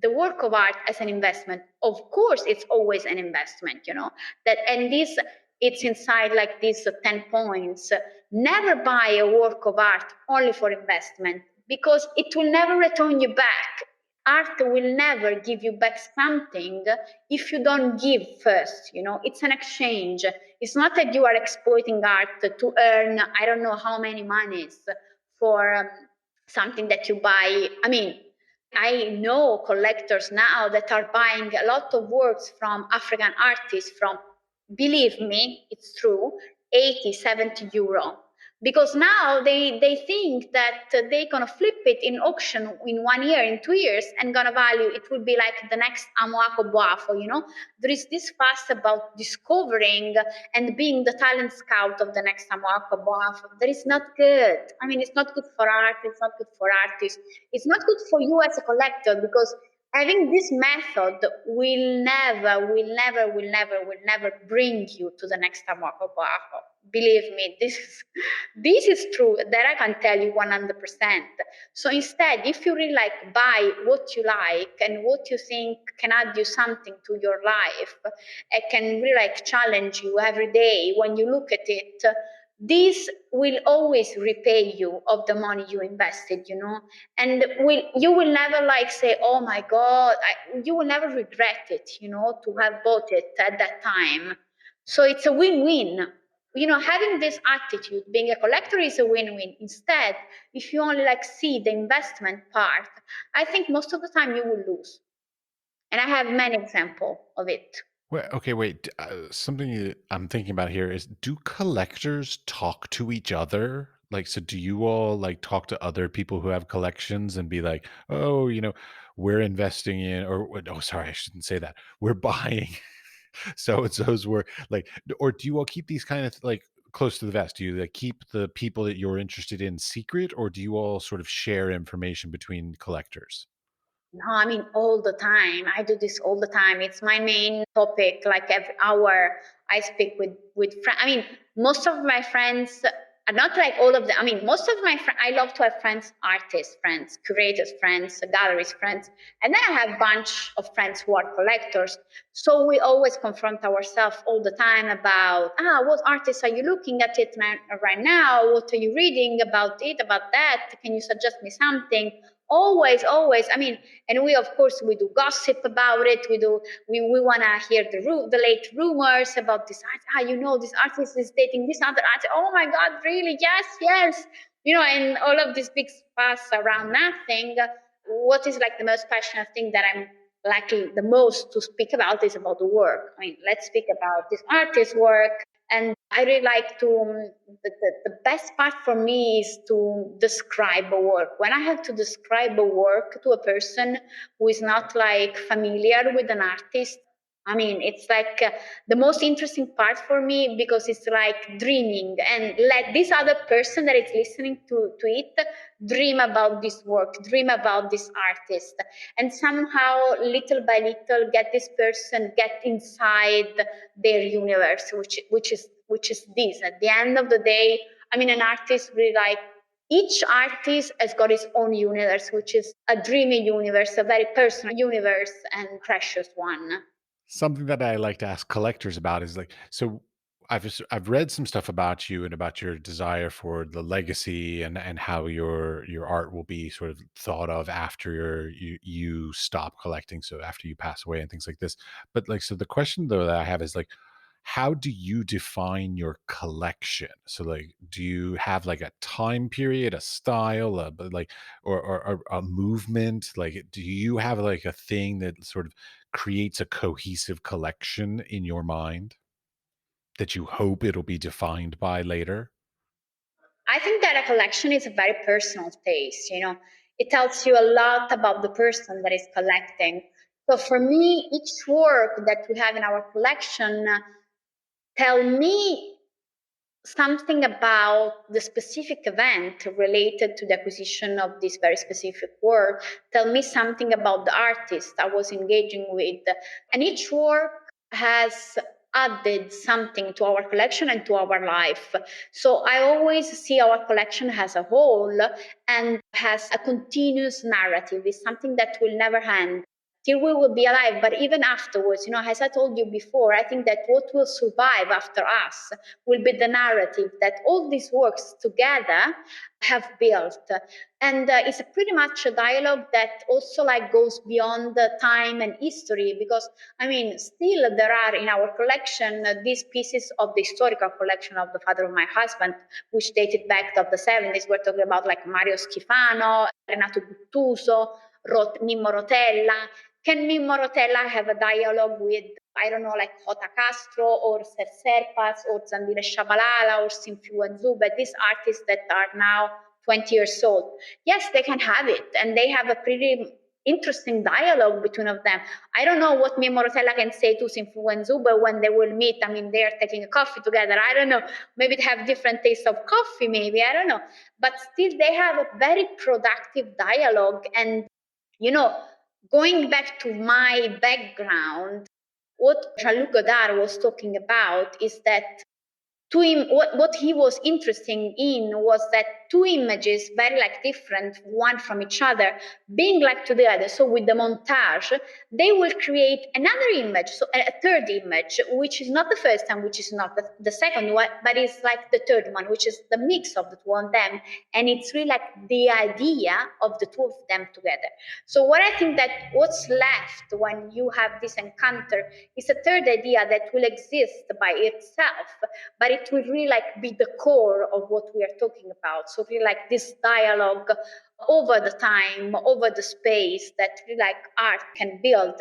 the work of art as an investment. Of course, it's always an investment. And this, it's inside like these 10 points. Never buy a work of art only for investment, because it will never return you back. Art will never give you back something if you don't give first. It's an exchange. It's not that you are exploiting art to earn I don't know how many monies for something that you buy. I know collectors now that are buying a lot of works from African artists from, believe me, it's true, 80, 70 euro. Because now they think that they're gonna flip it in auction in 1 year, in 2 years, and gonna value it will be like the next Amoako Boafo. There is this fuss about discovering and being the talent scout of the next Amoako Boafo. That is not good. It's not good for art. It's not good for artists. It's not good for you as a collector, because having this method will never bring you to the next Amoako Boafo. Believe me, this is true, that I can tell you 100%. So instead, if you really like buy what you like and what you think can add you something to your life, it can really like challenge you every day when you look at it, this will always repay you of the money you invested. And you will never like say, oh my God, you will never regret it, to have bought it at that time. So it's a win-win. Having this attitude, being a collector is a win-win. Instead, if you only like see the investment part, I think most of the time you will lose. And I have many examples of it. Well, okay, wait. Something I'm thinking about here is, do collectors talk to each other? Like, so do you all like talk to other people who have collections and be like, oh, we're investing in, or oh, sorry, I shouldn't say that. We're buying so and so's work. Like, or do you all keep these kind of like close to the vest? Do you like keep the people that you're interested in secret, or do you all sort of share information between collectors? No, all the time. I do this all the time. It's my main topic. Like every hour, I speak with friends. Most of my friends, not like all of them. Most of my friends. I love to have friends, artists friends, curators friends, galleries friends, and then I have a bunch of friends who are collectors. So we always confront ourselves all the time about what artists are you looking at it right now? What are you reading about it, about that? Can you suggest me something? Always, always. I mean, and we of course we do gossip about it. We want to hear the late rumors about this art. Ah, you know, this artist is dating this other artist. Oh my God, really? Yes, yes. You know, and all of this big fuss around nothing. What is like the most passionate thing that I'm likely the most to speak about is about the work. I mean, let's speak about this artist's work. And I really like to, the best part for me is to describe a work. When I have to describe a work to a person who is not like familiar with an artist, I mean, it's like the most interesting part for me because it's like dreaming and let this other person that is listening to it dream about this work, dream about this artist, and somehow little by little get this person get inside their universe, which is this. At the end of the day, I mean, an artist really like each artist has got his own universe, which is a dreamy universe, a very personal universe and precious one. Something that I like to ask collectors about is like, so I've read some stuff about you and about your desire for the legacy and how your art will be sort of thought of after you stop collecting, so after you pass away and things like this. But like, so the question though that I have is like, how do you define your collection? So like, do you have like a time period, a style, but like, or a movement? Like, do you have like a thing that sort of creates a cohesive collection in your mind that you hope it'll be defined by later? I think that a collection is a very personal taste, you know. It tells you a lot about the person that is collecting. So for me, each work that we have in our collection tell me something about the specific event related to the acquisition of this very specific work, tell me something about the artist I was engaging with. And each work has added something to our collection and to our life. So I always see our collection as a whole and has a continuous narrative. It's something that will never end till we will be alive, but even afterwards, you know, as I told you before, I think that what will survive after us will be the narrative that all these works together have built. And it's a pretty much a dialogue that also like goes beyond the time and history, because I mean, still there are in our collection these pieces of the historical collection of the father of my husband, which dated back to the 70s. We're talking about like Mario Schifano, Renato Guttuso, Mimmo Rotella. Can Mimmo Rotella have a dialogue with, I don't know, like Jota Castro or Ser Serpas or Zandile Shabalala or Sinfiu Zube, these artists that are now 20 years old? Yes, they can have it, and they have a pretty interesting dialogue between of them. I don't know what Mimmo Rotella can say to Sinfu Zube when they will meet. I mean, they're taking a coffee together. I don't know. Maybe they have different tastes of coffee, maybe. I don't know. But still, they have a very productive dialogue. And you know, going back to my background, what Jean-Luc Godard was talking about is that to him, what he was interested in was that two images, very like different one from each other, being like together. So with the montage, they will create another image, so a third image, which is not the first one, which is not the second one, but it's like the third one, which is the mix of the two of them. And it's really like the idea of the two of them together. So what I think that what's left when you have this encounter is a third idea that will exist by itself, but it will really like be the core of what we are talking about. So really like this dialogue over the time, over the space that really like art can build,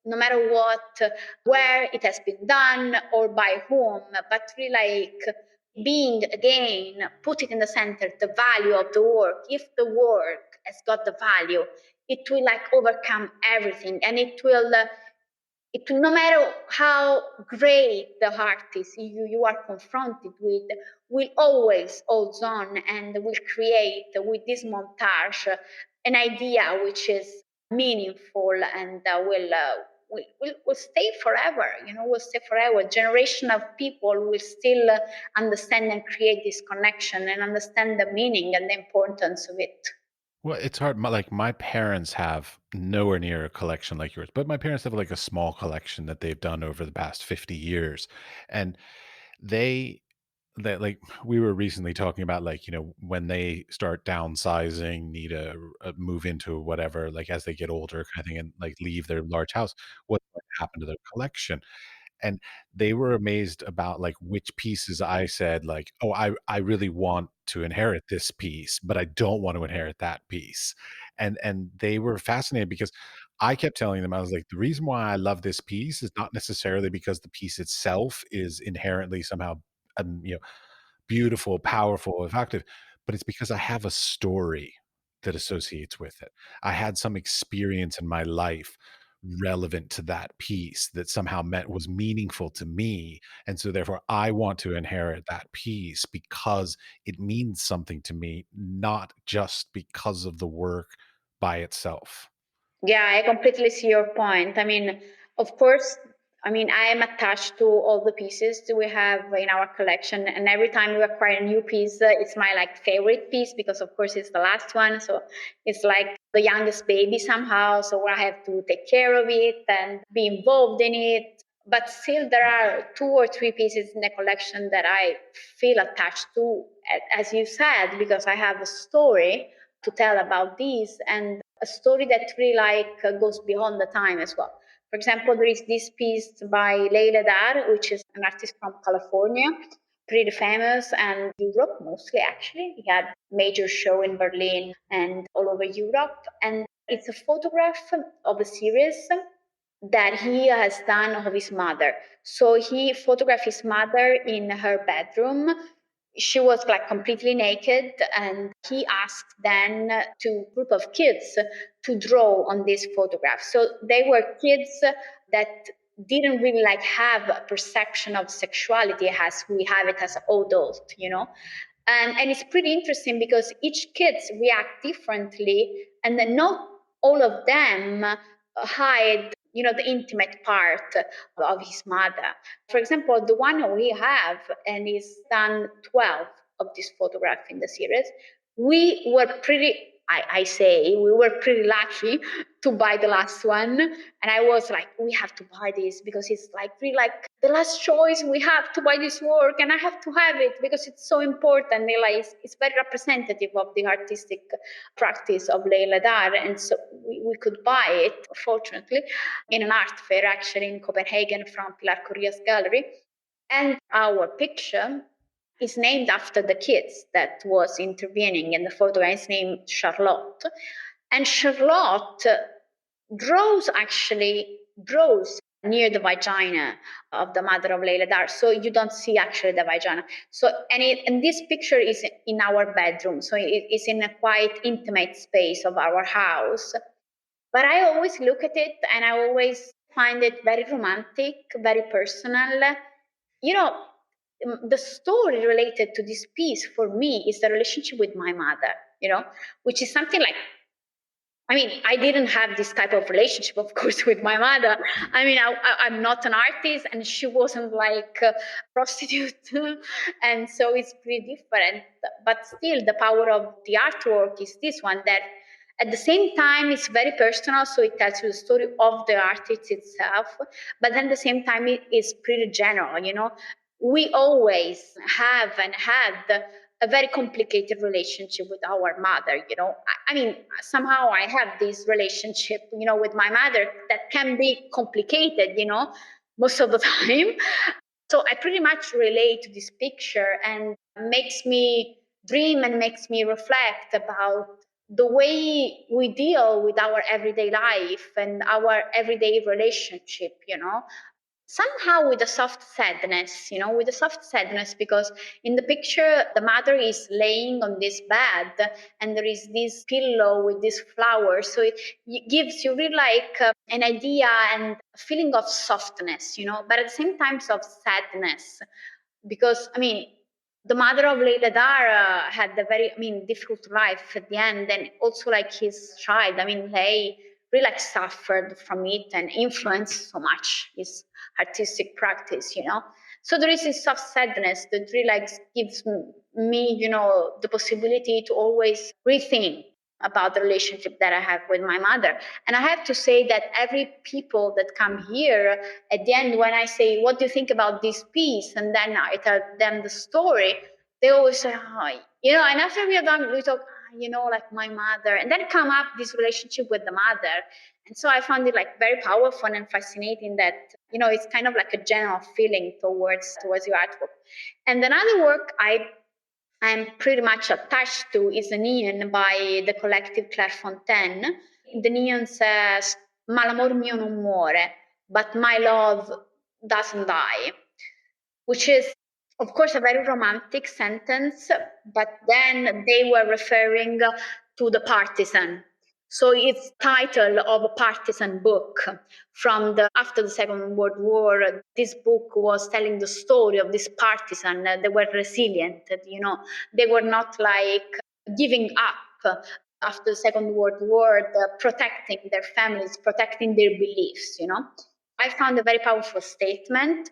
no matter what, where it has been done or by whom, but really like being again, put it in the center, the value of the work. If the work has got the value, it will like overcome everything, and it no matter how great the artist you are confronted with, will always hold on and will create with this montage an idea which is meaningful and will stay forever. You know, will stay forever. Generation of people will still understand and create this connection and understand the meaning and the importance of it. Well, it's hard. Like my parents have nowhere near a collection like yours, but my parents have like a small collection that they've done over the past 50 years. And they that like we were recently talking about like when they start downsizing, need a move into whatever, like as they get older kind of thing, and like leave their large house, what's going to happen to their collection? And they were amazed about, like, which pieces I said, like, "Oh, I really want to inherit this piece, but I don't want to inherit that piece." And they were fascinated because I kept telling them, I was like, "The reason why I love this piece is not necessarily because the piece itself is inherently somehow, you know, beautiful, powerful, effective, but it's because I have a story that associates with it. I had some experience in my life relevant to that piece that somehow meant was meaningful to me, and so therefore I want to inherit that piece because it means something to me, not just because of the work by itself." Yeah, I completely see your point. I mean, of course, I mean, I am attached to all the pieces that we have in our collection, and every time we acquire a new piece, it's my like favorite piece because, of course, it's the last one. So it's like the youngest baby somehow. So I have to take care of it and be involved in it. But still, there are two or three pieces in the collection that I feel attached to, as you said, because I have a story to tell about these, and a story that really like goes beyond the time as well. For example, there is this piece by Leila Dar, which is an artist from California, pretty famous and Europe mostly actually. He had major show in Berlin and all over Europe. And it's a photograph of a series that he has done of his mother. So he photographed his mother in her bedroom. She was like completely naked, and he asked then to a group of kids to draw on this photograph. So they were kids that didn't really like have a perception of sexuality as we have it as adult, you know. And it's pretty interesting because each kids react differently, and then not all of them hide, you know, the intimate part of his mother. For example, the one we have, and he's done 12 of this photograph in the series, we were pretty, I say, we were pretty lucky to buy the last one. And I was like, we have to buy this because it's like really like the last choice. We have to buy this work and I have to have it because it's so important. Like, it's very representative of the artistic practice of Leila Dar. And so we could buy it, fortunately, in an art fair actually in Copenhagen from Pilar Corria's gallery. And our picture is named after the kids that was intervening in the photo. His name Charlotte. And Charlotte draws near the vagina of the mother of Leila Dar, so you don't see actually the vagina. So and this picture is in our bedroom, so it is in a quite intimate space of our house. But I always look at it and I always find it very romantic, very personal. You know, the story related to this piece for me is the relationship with my mother, you know, which is something like, I mean, I didn't have this type of relationship, of course, with my mother. I mean, I'm not an artist, and she wasn't like a prostitute, and so it's pretty different. But still, the power of the artwork is this one that, at the same time, it's very personal. So it tells you the story of the artist itself, but then at the same time, it is pretty general. You know, we always have and had a very complicated relationship with our mother. You know, I mean, somehow I have this relationship, you know, with my mother that can be complicated, you know, most of the time. So I pretty much relate to this picture, and makes me dream and makes me reflect about the way we deal with our everyday life and our everyday relationship, you know, somehow with a soft sadness, you know, with a soft sadness, because in the picture the mother is laying on this bed and there is this pillow with this flower, so it gives you really like an idea and a feeling of softness, you know, but at the same time of sadness, because I mean, the mother of Leila Dar had a very, I mean, difficult life at the end, and also like his child. I mean, they really like suffered from it and influenced so much his artistic practice, you know. So there is this soft sadness that really like gives me, you know, the possibility to always rethink about the relationship that I have with my mother. And I have to say that every people that come here, at the end, when I say, "What do you think about this piece?" and then I tell them the story, they always say, "Oh," and after we are done, we talk, like my mother, and then come up this relationship with the mother. And so I found it like very powerful and fascinating that, it's kind of like a general feeling towards your artwork. And another work I'm pretty much attached to is a neon by the collective Clairefontaine. The neon says, "Ma l'amor mio non muore, but my love doesn't die," which is, of course, a very romantic sentence, but then they were referring to the partisan. So it's title of a partisan book from the after the Second World War. This book was telling the story of this partisan. They were resilient, they were not like giving up after the Second World War, protecting their families, protecting their beliefs. I found a very powerful statement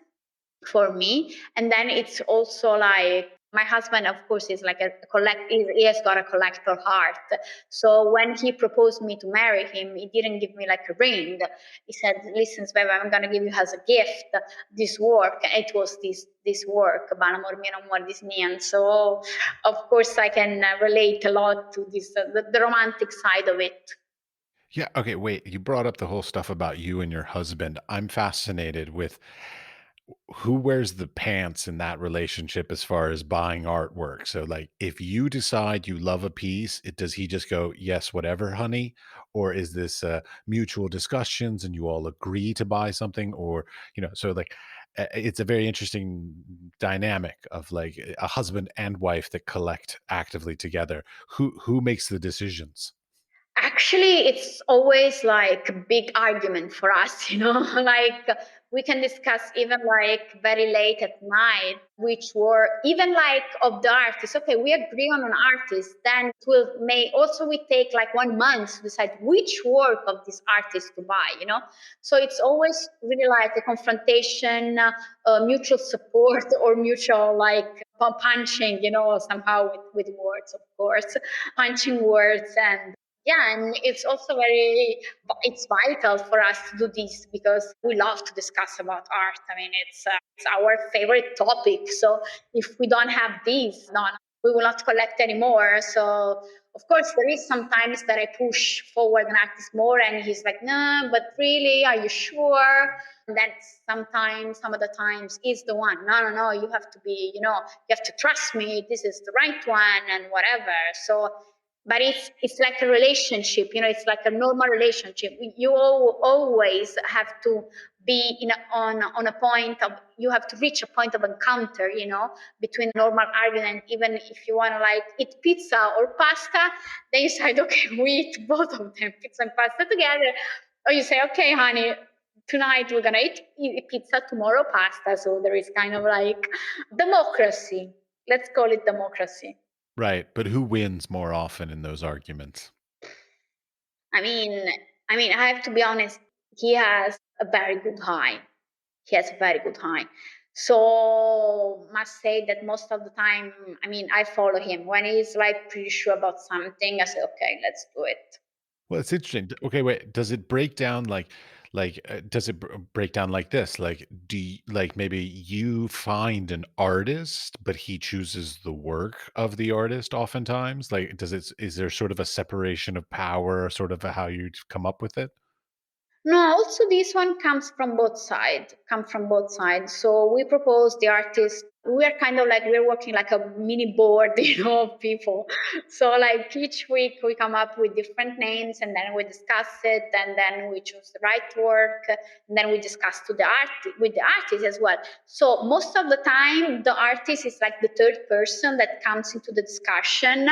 for me. And then it's also like my husband, of course, is like a he has got a collector heart. So when he proposed me to marry him, he didn't give me like a ring. He said, "Listen, Sveva, I'm gonna give you as a gift this work." It was this work, "Banamor mio amor dis neon." So of course I can relate a lot to this, the romantic side of it. Yeah, okay, wait, you brought up the whole stuff about you and your husband. I'm fascinated with who wears the pants in that relationship as far as buying artwork. So, like, if you decide you love a piece, does he just go, "Yes, whatever, honey," or is this mutual discussions and you all agree to buy something, or so like. It's a very interesting dynamic of like a husband and wife that collect actively together. Who makes the decisions? Actually, it's always like a big argument for us, like we can discuss even like very late at night, which were even like of the artist. Okay, we agree on an artist, then it will may also we take like 1 month to decide which work of this artist to buy. So it's always really like a confrontation, mutual support or mutual like punching, somehow with words, of course, punching words. And yeah, and it's also it's vital for us to do this because we love to discuss about art. I mean, it's our favorite topic. So if we don't have this, no, we will not collect anymore. So of course, there is sometimes that I push forward an artist more, and he's like, "No, but really, are you sure?" And then sometimes, some of the times, is the one. No, no, no. You have to be, you have to trust me. This is the right one, and whatever. So but it's like a relationship, it's like a normal relationship. You always have to be on a point of, you have to reach a point of encounter, between normal argument. Even if you want to like eat pizza or pasta, then you decide, okay, we eat both of them, pizza and pasta together. Or you say, okay, honey, tonight we're gonna eat pizza, tomorrow pasta. So there is kind of like democracy, let's call it democracy. Right, but who wins more often in those arguments? I mean, I have to be honest. He has a very good eye. He has a very good eye. So must say that most of the time, I follow him when he's like pretty sure about something. I say, okay, let's do it. Well, it's interesting. Okay, wait. Does it break down does it break down like this? Like, like maybe you find an artist, but he chooses the work of the artist oftentimes? Like, is there sort of a separation of power, sort of how you come up with it? No, also this one comes from both sides. Come from both sides. So we propose the artist. We are kind of like we're working like a mini board, of people. So like each week we come up with different names, and then we discuss it, and then we choose the right work, and then we discuss to the art with the artist as well. So most of the time, the artist is like the third person that comes into the discussion,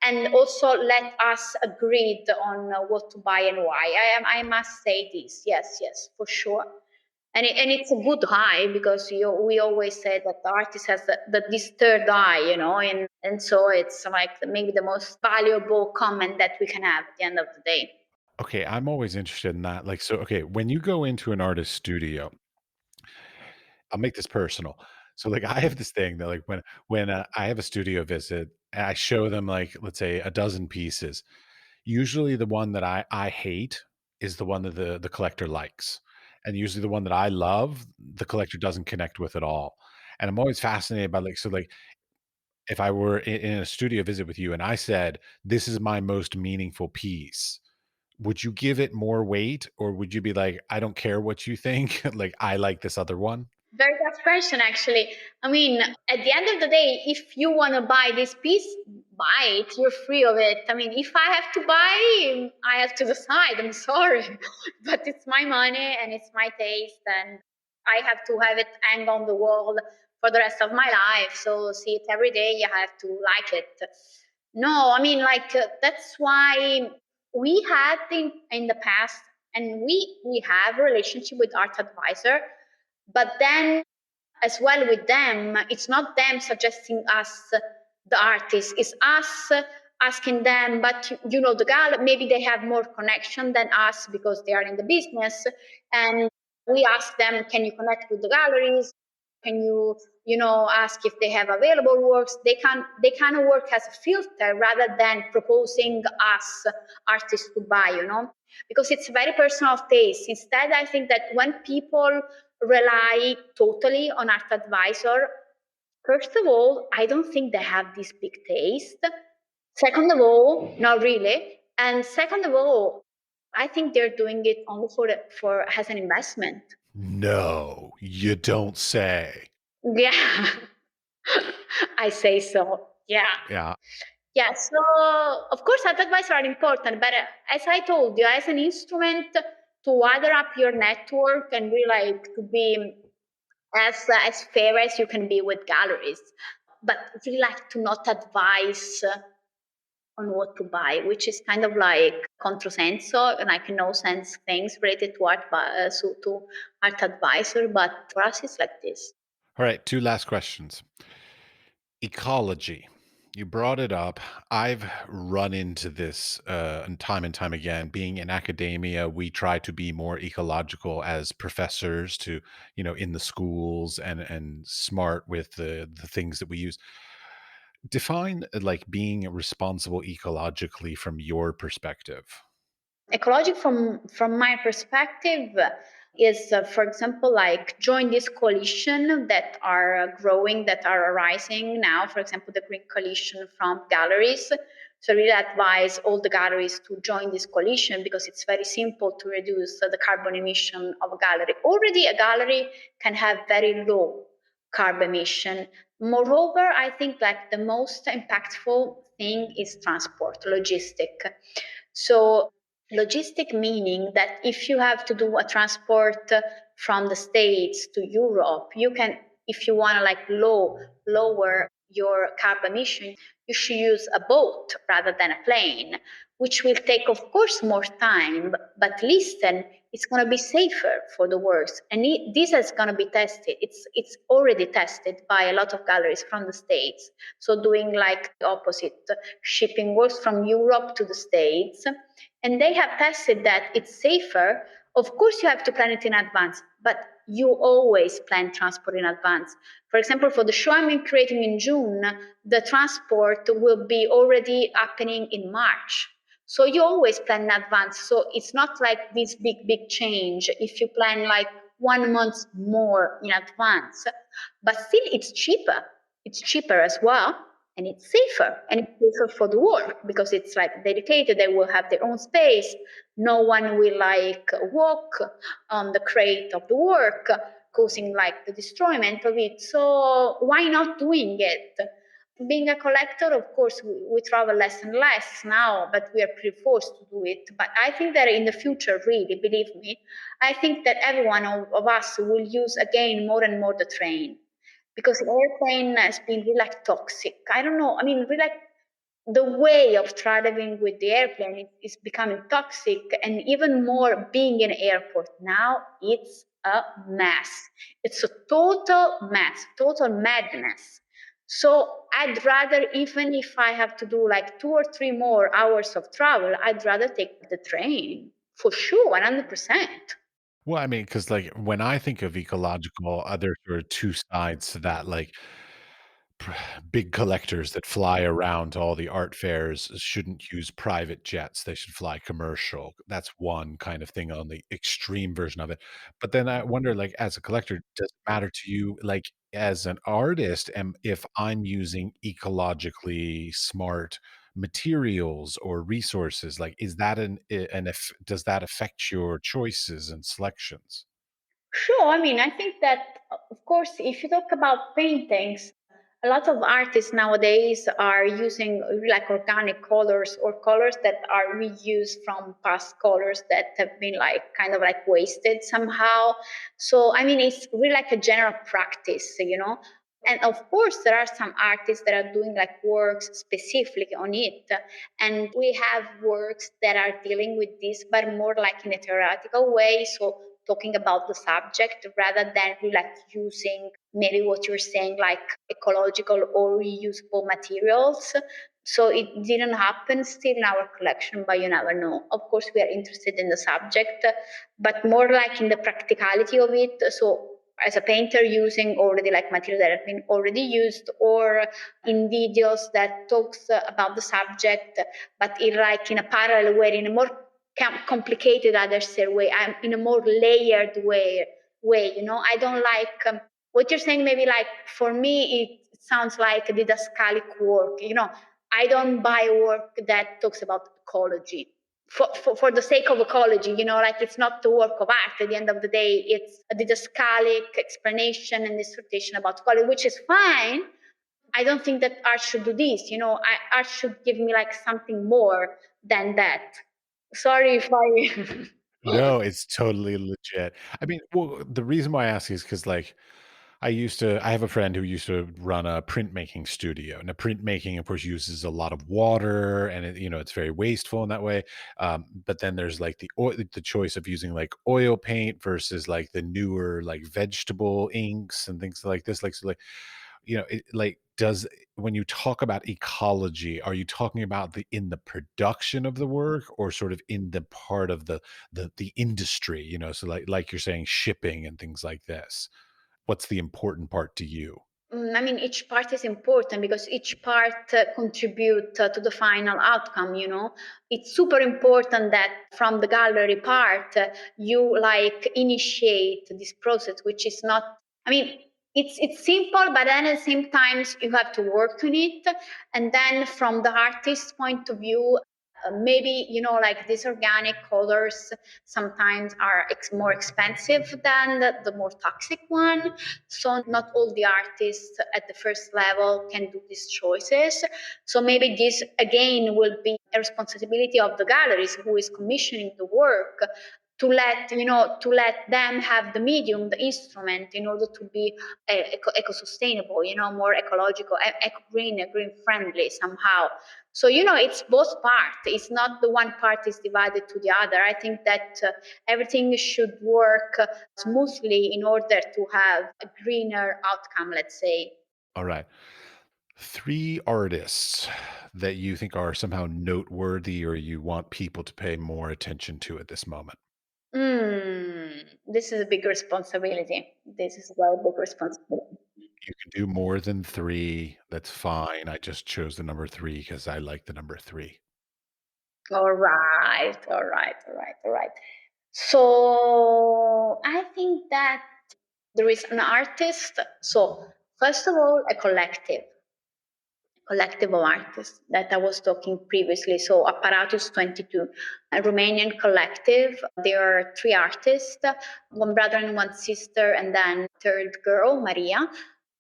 and also let us agree on what to buy and why. I must say this. Yes, yes, for sure. And it's a good eye because we always say that the artist has this third eye, and so it's like maybe the most valuable comment that we can have at the end of the day. Okay, I'm always interested in that. Like, so, okay, when you go into an artist studio, I'll make this personal. So, like, I have this thing that, like, when I have a studio visit and I show them, like, let's say, a dozen pieces, Usually the one that I hate is the one that the collector likes, and usually the one that I love, the collector doesn't connect with at all, and I'm always fascinated by, like, so, like, if I were in a studio visit with you and I said, "This is my most meaningful piece," would you give it more weight, or would you be like, "I don't care what you think, like, I like this other one?" Very tough question, actually. I mean, at the end of the day, if you want to buy this piece, buy it. You're free of it. I mean, if I have to buy, I have to decide. I'm sorry, but it's my money and it's my taste, and I have to have it hang on the wall for the rest of my life. So see it every day. You have to like it. No, I mean, like that's why we had in the past, and we have a relationship with art advisor, but then as well with them, it's not them suggesting us the artist, it's us asking them, but you know, the gal, maybe they have more connection than us because they are in the business. And we ask them, can you connect with the galleries? Can you know, ask if they have available works? They kind of work as a filter rather than proposing us artists to buy, you know, because it's very personal taste. Instead, I think that when people rely totally on art advisor, first of all, I don't think they have this big taste. Second of all, not really. And second of all, I think they're doing it only for as an investment. No, you don't say. Yeah, I say so. Yeah. Yeah. Yeah, so of course, art advisors are important, but as I told you, as an instrument to wire up your network and really like to be as fair as you can be with galleries, but really like to not advise on what to buy, which is kind of like controsenso and like no sense things related to to art advisor. But for us, it's like this. Alright, 2 last questions. Ecology. You brought it up. I've run into this and time again. Being in academia, we try to be more ecological as professors to, in the schools and smart with the things that we use. Define like being responsible ecologically from your perspective. Ecologic from my perspective is for example like join this coalition that are growing, that are arising now, for example the green coalition from galleries. So really advise all the galleries to join this coalition because it's very simple to reduce the carbon emission of a gallery. Already a gallery can have very low carbon emission. Moreover, I think like the most impactful thing is transport, logistic. So logistic meaning that if you have to do a transport from the States to Europe, you can, if you want to like lower your carbon emission, you should use a boat rather than a plane, which will take, of course, more time, but listen, it's going to be safer for the works. And this is going to be tested. It's already tested by a lot of galleries from the States. So doing like the opposite, shipping works from Europe to the States, and they have tested that it's safer. Of course, you have to plan it in advance, but you always plan transport in advance. For example, for the show I'm creating in June, the transport will be already happening in March. So you always plan in advance. So it's not like this big change if you plan like 1 month more in advance. But still, it's cheaper. It's cheaper as well, and it's safer, and it's safer for the work because it's like dedicated. They will have their own space. No one will like walk on the crate of the work, causing like the destroyment of it. So why not doing it? Being a collector, of course, we travel less and less now, but we are pretty forced to do it. But I think that in the future, really, believe me, I think that every one of us will use again more and more the train because airplane has been really like toxic. I don't know. I mean, really like the way of traveling with the airplane is becoming toxic, and even more being in airport now, it's a mess. It's a total mess, total madness. So I'd rather, even if I have to do like 2 or 3 more hours of travel, I'd rather take the train for sure, 100%. Well, I mean, because like when I think of ecological, there are two sides to that. Like big collectors that fly around to all the art fairs shouldn't use private jets, they should fly commercial. That's one kind of thing on the extreme version of it. But then I wonder, like, as a collector, does it matter to you, like, as an artist, if I'm using ecologically smart materials or resources, like, is that does that affect your choices and selections? Sure. I mean, I think that, of course, if you talk about paintings, a lot of artists nowadays are using like organic colors or colors that are reused from past colors that have been like kind of like wasted somehow. So, I mean, it's really like a general practice, you know. And of course, there are some artists that are doing like works specifically on it. And we have works that are dealing with this, but more like in a theoretical way. So, talking about the subject rather than like using maybe what you're saying like ecological or reusable materials. So it didn't happen still in our collection, but you never know. Of course, we are interested in the subject, but more like in the practicality of it. So as a painter using already like material that have been already used, or in videos that talks about the subject but in like in a parallel way, in a more complicated other way. I'm in a more layered way. You know, I don't like what you're saying. Maybe like for me, it sounds like a didascalic work. You know, I don't buy work that talks about ecology. For the sake of ecology, you know, like it's not the work of art. At the end of the day, it's a didascalic explanation and dissertation about ecology, which is fine. I don't think that art should do this. You know, art should give me like something more than that. Sorry if I. No, it's totally legit. I mean, well, the reason why I ask is because, like, I have a friend who used to run a printmaking studio. Now, printmaking, of course, uses a lot of water, and it's very wasteful in that way. But then there's like the choice of using like oil paint versus like the newer like vegetable inks and things like this. Like, so like, like, does when you talk about ecology, are you talking about in the production of the work, or sort of in the part of the industry? So like you're saying, shipping and things like this. What's the important part to you? I mean, each part is important because each part contribute to the final outcome. You know, it's super important that from the gallery part, you like initiate this process, which is not. I mean, it's simple, but then at the same time you have to work on it. And then from the artist's point of view, maybe you know like these organic colors sometimes are more expensive than the more toxic one, so not all the artists at the first level can do these choices. So maybe this again will be a responsibility of the galleries who is commissioning the work to let them have the medium, the instrument, in order to be eco-sustainable, you know, more ecological, eco-green, green friendly somehow. So you know, it's both part. It's not the one part is divided to the other. I think that everything should work smoothly in order to have a greener outcome, let's say. All right. 3 artists that you think are somehow noteworthy or you want people to pay more attention to at this moment. This is a big responsibility. This is a very big responsibility. You can do more than 3, that's fine. I just chose the number 3 because I like the number 3. All right, all right, all right, all right. So I think that there is an artist. So first of all, a collective of artists that I was talking previously. So Apparatus 22, a Romanian collective. There are three artists, one brother and one sister, and then third girl, Maria.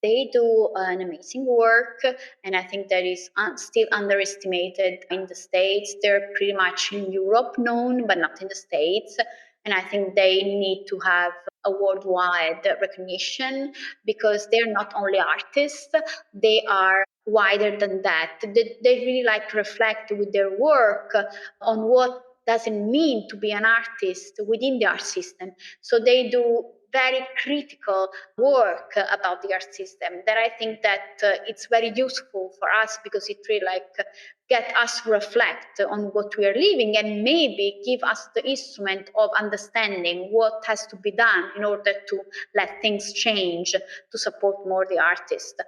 They do an amazing work, and I think that is still underestimated in the States. They're pretty much in Europe known, but not in the States. And I think they need to have a worldwide recognition because they're not only artists, they are wider than that. They really like reflect with their work on what does it mean to be an artist within the art system. So they do very critical work about the art system that I think that it's very useful for us because it really like get us reflect on what we are living and maybe give us the instrument of understanding what has to be done in order to let things change to support more the artist.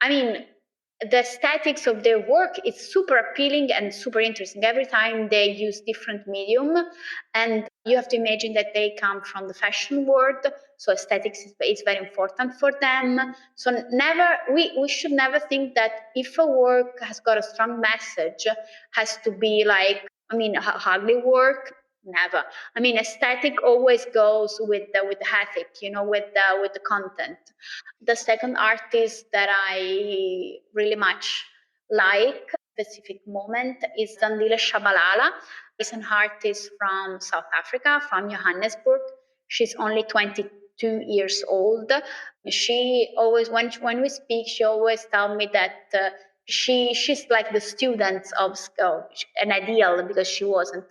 I mean, the aesthetics of their work is super appealing and super interesting. Every time they use different medium, and you have to imagine that they come from the fashion world, so aesthetics is very important for them. So never we should never think that if a work has got a strong message, has to be like, I mean, ugly work. Never. I mean, aesthetic always goes with the ethic, with the content. The second artist that I really much like, specific moment, is Zandile Shabalala. Is an artist from South Africa, from Johannesburg. She's only 22 years old. She always, when we speak, she always tell me that she's like the student of an ideal, because she wasn't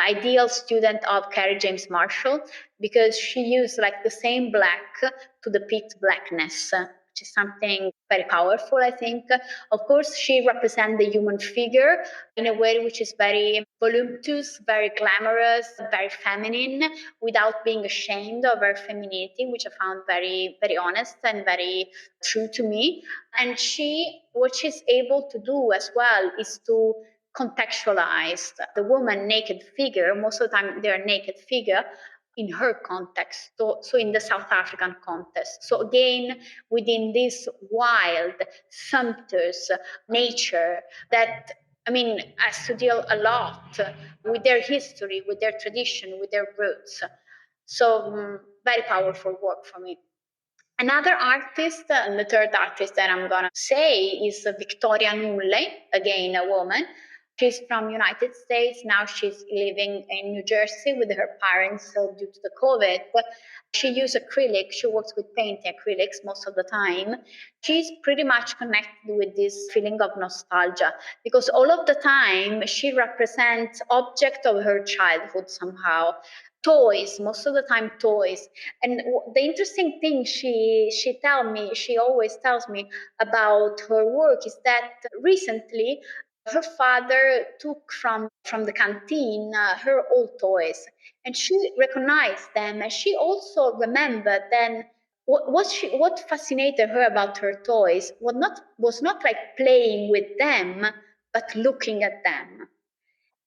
ideal student of Carrie James Marshall, because she used like the same black to depict blackness, which is something very powerful, I think. Of course, she represents the human figure in a way which is very voluptuous, very glamorous, very feminine, without being ashamed of her femininity, which I found very, very honest and very true to me. And what she's able to do as well is to contextualize the woman naked figure. Most of the time, they're naked figure in her context, so in the South African context. So again, within this wild, sumptuous nature that, I mean, has to deal a lot with their history, with their tradition, with their roots. So very powerful work for me. Another artist, and the third artist that I'm gonna say, is Victoria Nulle, again a woman. She's from United States. Now she's living in New Jersey with her parents due to the COVID. But she uses acrylic. She works with painting acrylics most of the time. She's pretty much connected with this feeling of nostalgia, because all of the time she represents object of her childhood somehow. Toys, most of the time toys. And the interesting thing she always tells me about her work is that recently her father took from the canteen her old toys, and she recognized them, and she also remembered then what fascinated her about her toys was not like playing with them, but looking at them.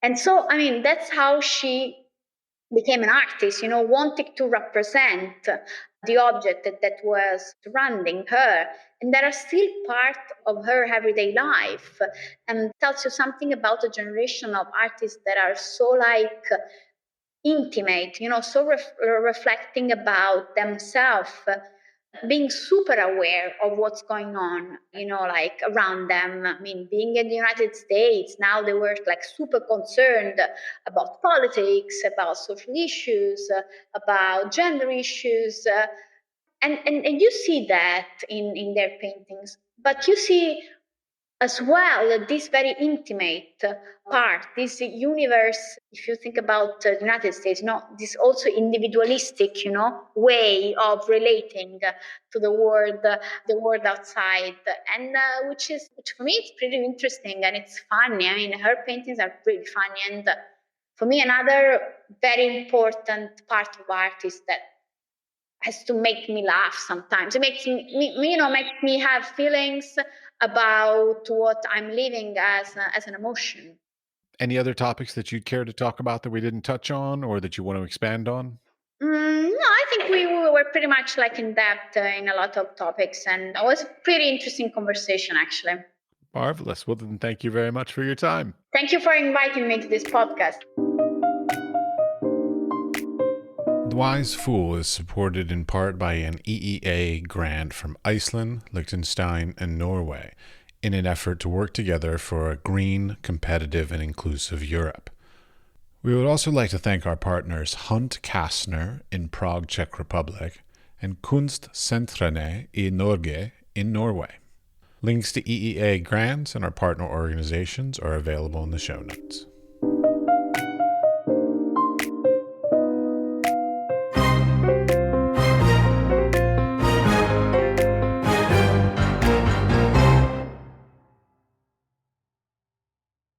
And so, I mean, that's how she became an artist, wanting to represent the object that was surrounding her, and that are still part of her everyday life, and tells you something about a generation of artists that are so like intimate, so reflecting about themselves, being super aware of what's going on, like around them. I mean, being in the United States, now they were like super concerned about politics, about social issues, about gender issues. And you see that in their paintings, but you see as well this very intimate part, this universe. If you think about the United States, this also individualistic, way of relating to the world outside, and which for me it's pretty interesting and it's funny. I mean, her paintings are pretty funny, and for me, another very important part of art is that has to make me laugh sometimes. It makes makes me have feelings about what I'm living as an emotion. Any other topics that you'd care to talk about that we didn't touch on or that you want to expand on? No, I think we were pretty much like in depth in a lot of topics, and it was a pretty interesting conversation actually. Marvelous. Well, then, thank you very much for your time. Thank you for inviting me to this podcast. The Wise Fool is supported in part by an EEA grant from Iceland, Liechtenstein, and Norway in an effort to work together for a green, competitive, and inclusive Europe. We would also like to thank our partners Hunt Kastner in Prague, Czech Republic, and Kunstsentrene i Norge in Norway. Links to EEA grants and our partner organizations are available in the show notes.